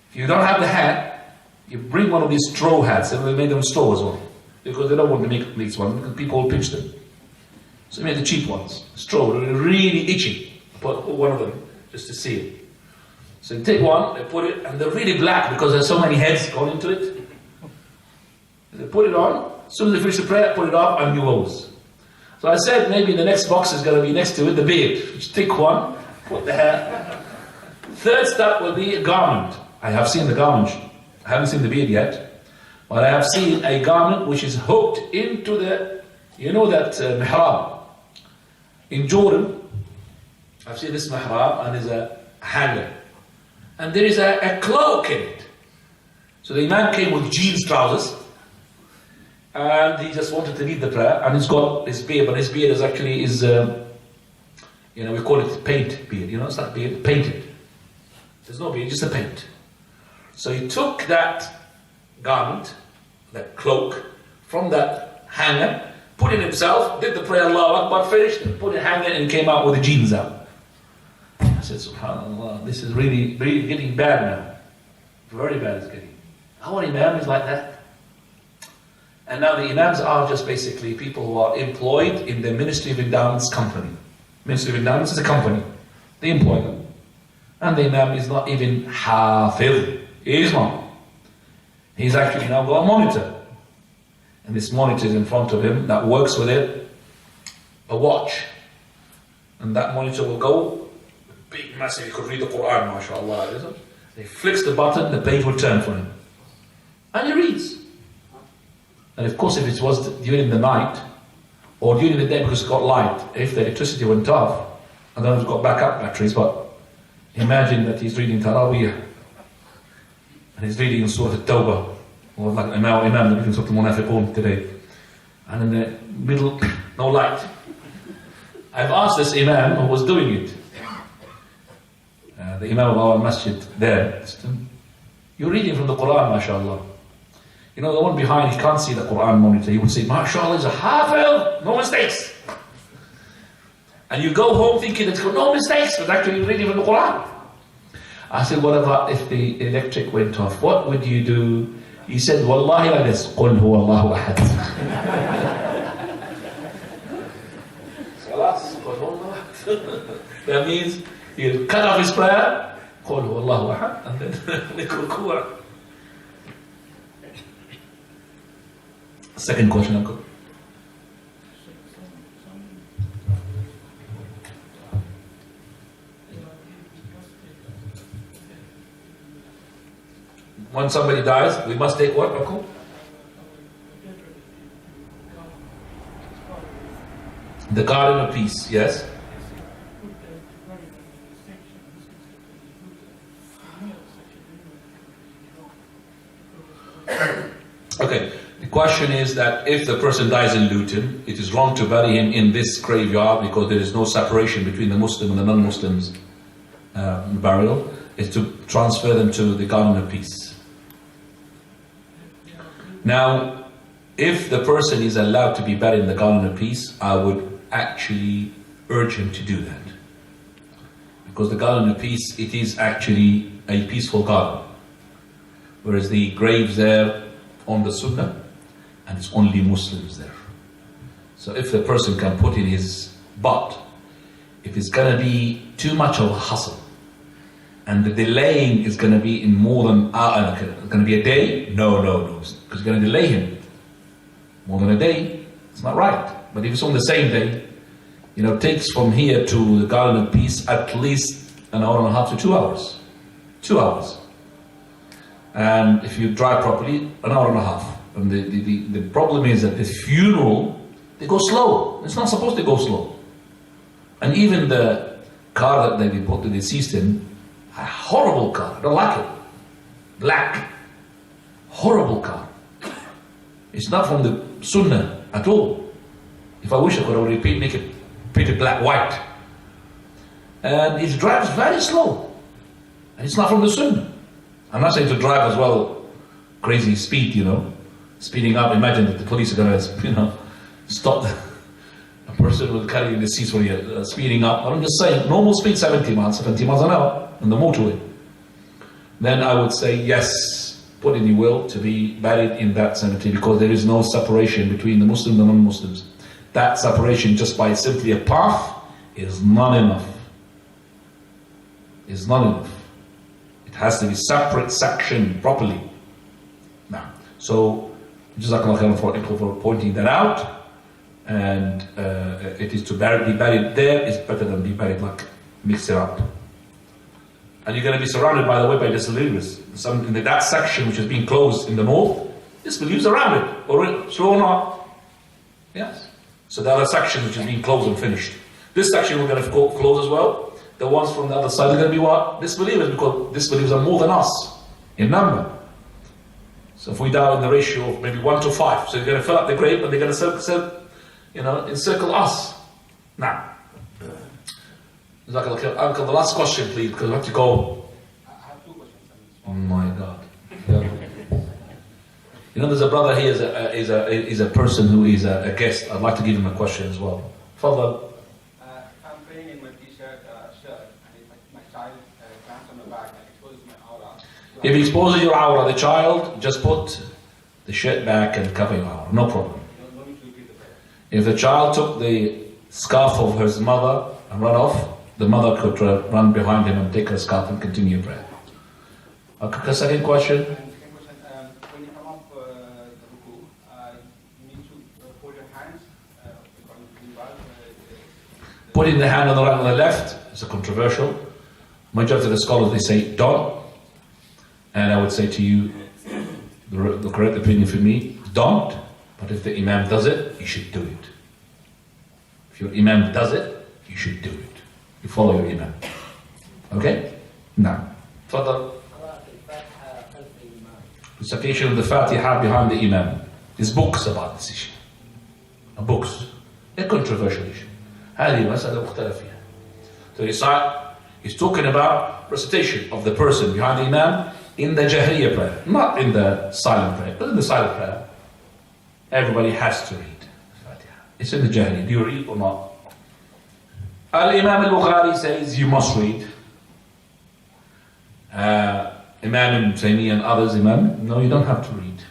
if you don't have the hat, you bring one of these straw hats, and they made them straw as well, because they don't want to make these ones, because people will pinch them. So they made the cheap ones, straw, they're really itchy. Put one of them, just to see it. So you take one, they put it, and they're really black, because there's so many heads going into it. They put it on, as soon as they finish the prayer, put it off, and new ones. So I said, maybe the next box is going to be next to it, the beard. Just take one, put the hair. Third step will be a garment. I have seen the garment. I haven't seen the beard yet. But I have seen a garment which is hooked into the, mihrab. In Jordan, I've seen this mihrab, and there's a hanger. And there is a cloak in it. So the Imam came with jeans trousers, and he just wanted to lead the prayer, and he's got his beard, but his beard is actually, we call it paint beard, it's not beard, painted. There's no beard, just a paint. So he took that garment, that cloak, from that hanger, put it himself, did the prayer, Allahu Akbar, finished, and put it hanger, and came out with the jeans out. I said, SubhanAllah, this is really, really getting bad now. Very bad it's getting. Our Imam is like that. And now the Imams are just basically people who are employed in the Ministry of Endowments company. Ministry of Endowments is a company. They employ them. And the Imam is not even Hafiz. He is not. He's actually now got a monitor. And this monitor is in front of him that works with it, a watch. And that monitor will go, big, massive, you could read the Quran, mashallah, isn't it? He flicks the button, the page will turn for him. And he reads. And of course, if it was during the night, or during the day because it's got light, if the electricity went off, I don't know if it's got backup batteries, but imagine that he's reading Taraweeh, and he's reading Surah At-Tawbah, or like Imam reading Surah Al-Munafiqun today, and in the middle, no light. I've asked this Imam who was doing it, the Imam of our Masjid there, you're reading from the Quran, mashallah. You know, the one behind, he can't see the Quran monitor. He would say, mashallah, he's a Hafiz, no mistakes. And you go home thinking it's no mistakes, but actually you're reading from the Quran. I said, what about if the electric went off? What would you do? He said, wallahi like this, قُلْ هُوَ اللَّهُ أَحَدٍ. That means he'll cut off his prayer, قُلْ هُوَ اللَّهُ أَحَدٍ, and then make ruku'. Second question, Uncle. When somebody dies, we must take what, Uncle? The garden of peace, yes. Okay, the question is that if the person dies in Luton, it is wrong to bury him in this graveyard because there is no separation between the Muslim and the non-Muslims burial. It's to transfer them to the garden of peace. Now, if the person is allowed to be buried in the garden of peace, I would actually urge him to do that. Because the garden of peace, it is actually a peaceful garden. Whereas the graves there on the Sunnah, and it's only Muslims there. So if the person can put in his butt, if it's going to be too much of a hustle, and the delaying is going to be in more than going to be a day, no, because you're going to delay him more than a day. It's not right. But if it's on the same day, you know, it takes from here to the Garden of Peace at least an hour and a half to 2 hours. 2 hours. And if you drive properly, an hour and a half. And the problem is that the funeral, they go slow. It's not supposed to go slow. And even the car that they put the deceased in, a horrible car, I don't like it. Black. Horrible car. It's not from the Sunnah at all. If I wish I could already make it painted black, white. And it drives very slow. And it's not from the Sunnah. I'm not saying to drive as well, crazy speed, you know. Speeding up, imagine that the police are going to, you know, stop a person will carry the seats for you, speeding up. I'm just saying, normal speed 70 miles an hour on the motorway. Then I would say, yes, put in your will to be buried in that cemetery because there is no separation between the Muslims and the non-Muslims. That separation just by simply a path is not enough. Is not enough. It has to be separate section properly. Now, so Jazakallah khairan for pointing that out. And it is to be buried there is better than be buried like mix it up. And you're going to be surrounded, by the way, by disbelievers. In that section which is being closed in the north, disbelievers around it, or true or not. Yes. So the other section which is being closed and finished. This section we're going to close as well. The ones from the other side are going to be what? Disbelievers, because disbelievers are more than us in number. So if we die in the ratio of maybe 1 to 5, so you're going to fill up the grave and they're going to encircle us. Now, Uncle, the last question, please, because we have to go. I have two questions. Oh my God. Yeah. You know, there's a brother here, is a person who is a guest. I'd like to give him a question as well. Fadal. I'm praying in my t-shirt, shirt, and my child glance on the back and exposes my aura. If he exposes your aura, the child, just put the shirt back and cover your aura. No problem. No need to repeat the prayer. If the child took the scarf of his mother and run off, the mother could run behind him and take her scarf and continue prayer. Okay, second question. When you come up the ruku, you need to hold your hands Putting the hand on the right and the left is a controversial. Majority of the scholars, they say don't. And I would say to you, the correct opinion for me, don't. But if the Imam does it, you should do it. If your Imam does it, you should do it. You follow your Imam. Okay? Now, further. Recitation of the Fatiha behind the Imam. There's books about this issue. Books. A controversial issue. هذه مسألة مختلف فيها. So he's talking about recitation of the person behind the Imam in the Jahriya prayer, not in the silent prayer. But in the silent prayer, everybody has to read Fatiha. It's in the Jahriya. Do you read or not? Al-Imam Al-Bukhari says you must read. Imam Ibn Taymiyyah and others, no, you don't have to read.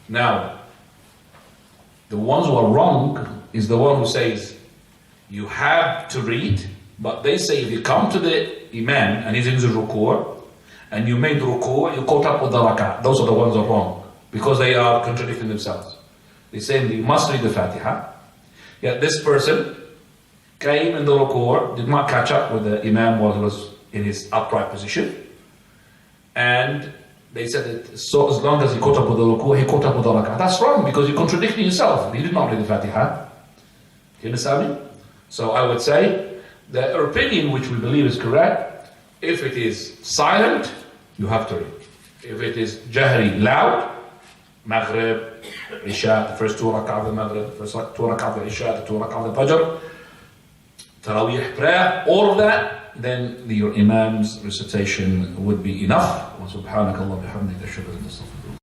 Now, the ones who are wrong is the one who says you have to read, but they say if you come to the Imam and he's in the ruku' and you made ruku', you caught up with the rak'ah. Those are the ones who are wrong because they are contradicting themselves. They say you must read the Fatiha. Yet this person came in the ruku', did not catch up with the Imam while he was in his upright position. And they said that so as long as he caught up with the ruku', he caught up with the rak'ah. That's wrong because you're contradicting yourself. You did not read the Fatiha. Do you understand me? So I would say the opinion which we believe is correct, if it is silent, you have to read. If it is jahri, loud, Maghrib, Isha, the first 2 rak'ah of the Maghrib, the first 2 rak'ah of the Isha, the 2 rak'ah of the Fajr, Taraweeh prayer, all of that, then your Imam's recitation would be enough. وَسُبْحَانَكَ اللَّهُ بِحَمْدِكَ أَشْهَدُ أَنَّ أَسْتَغْفِرُكَ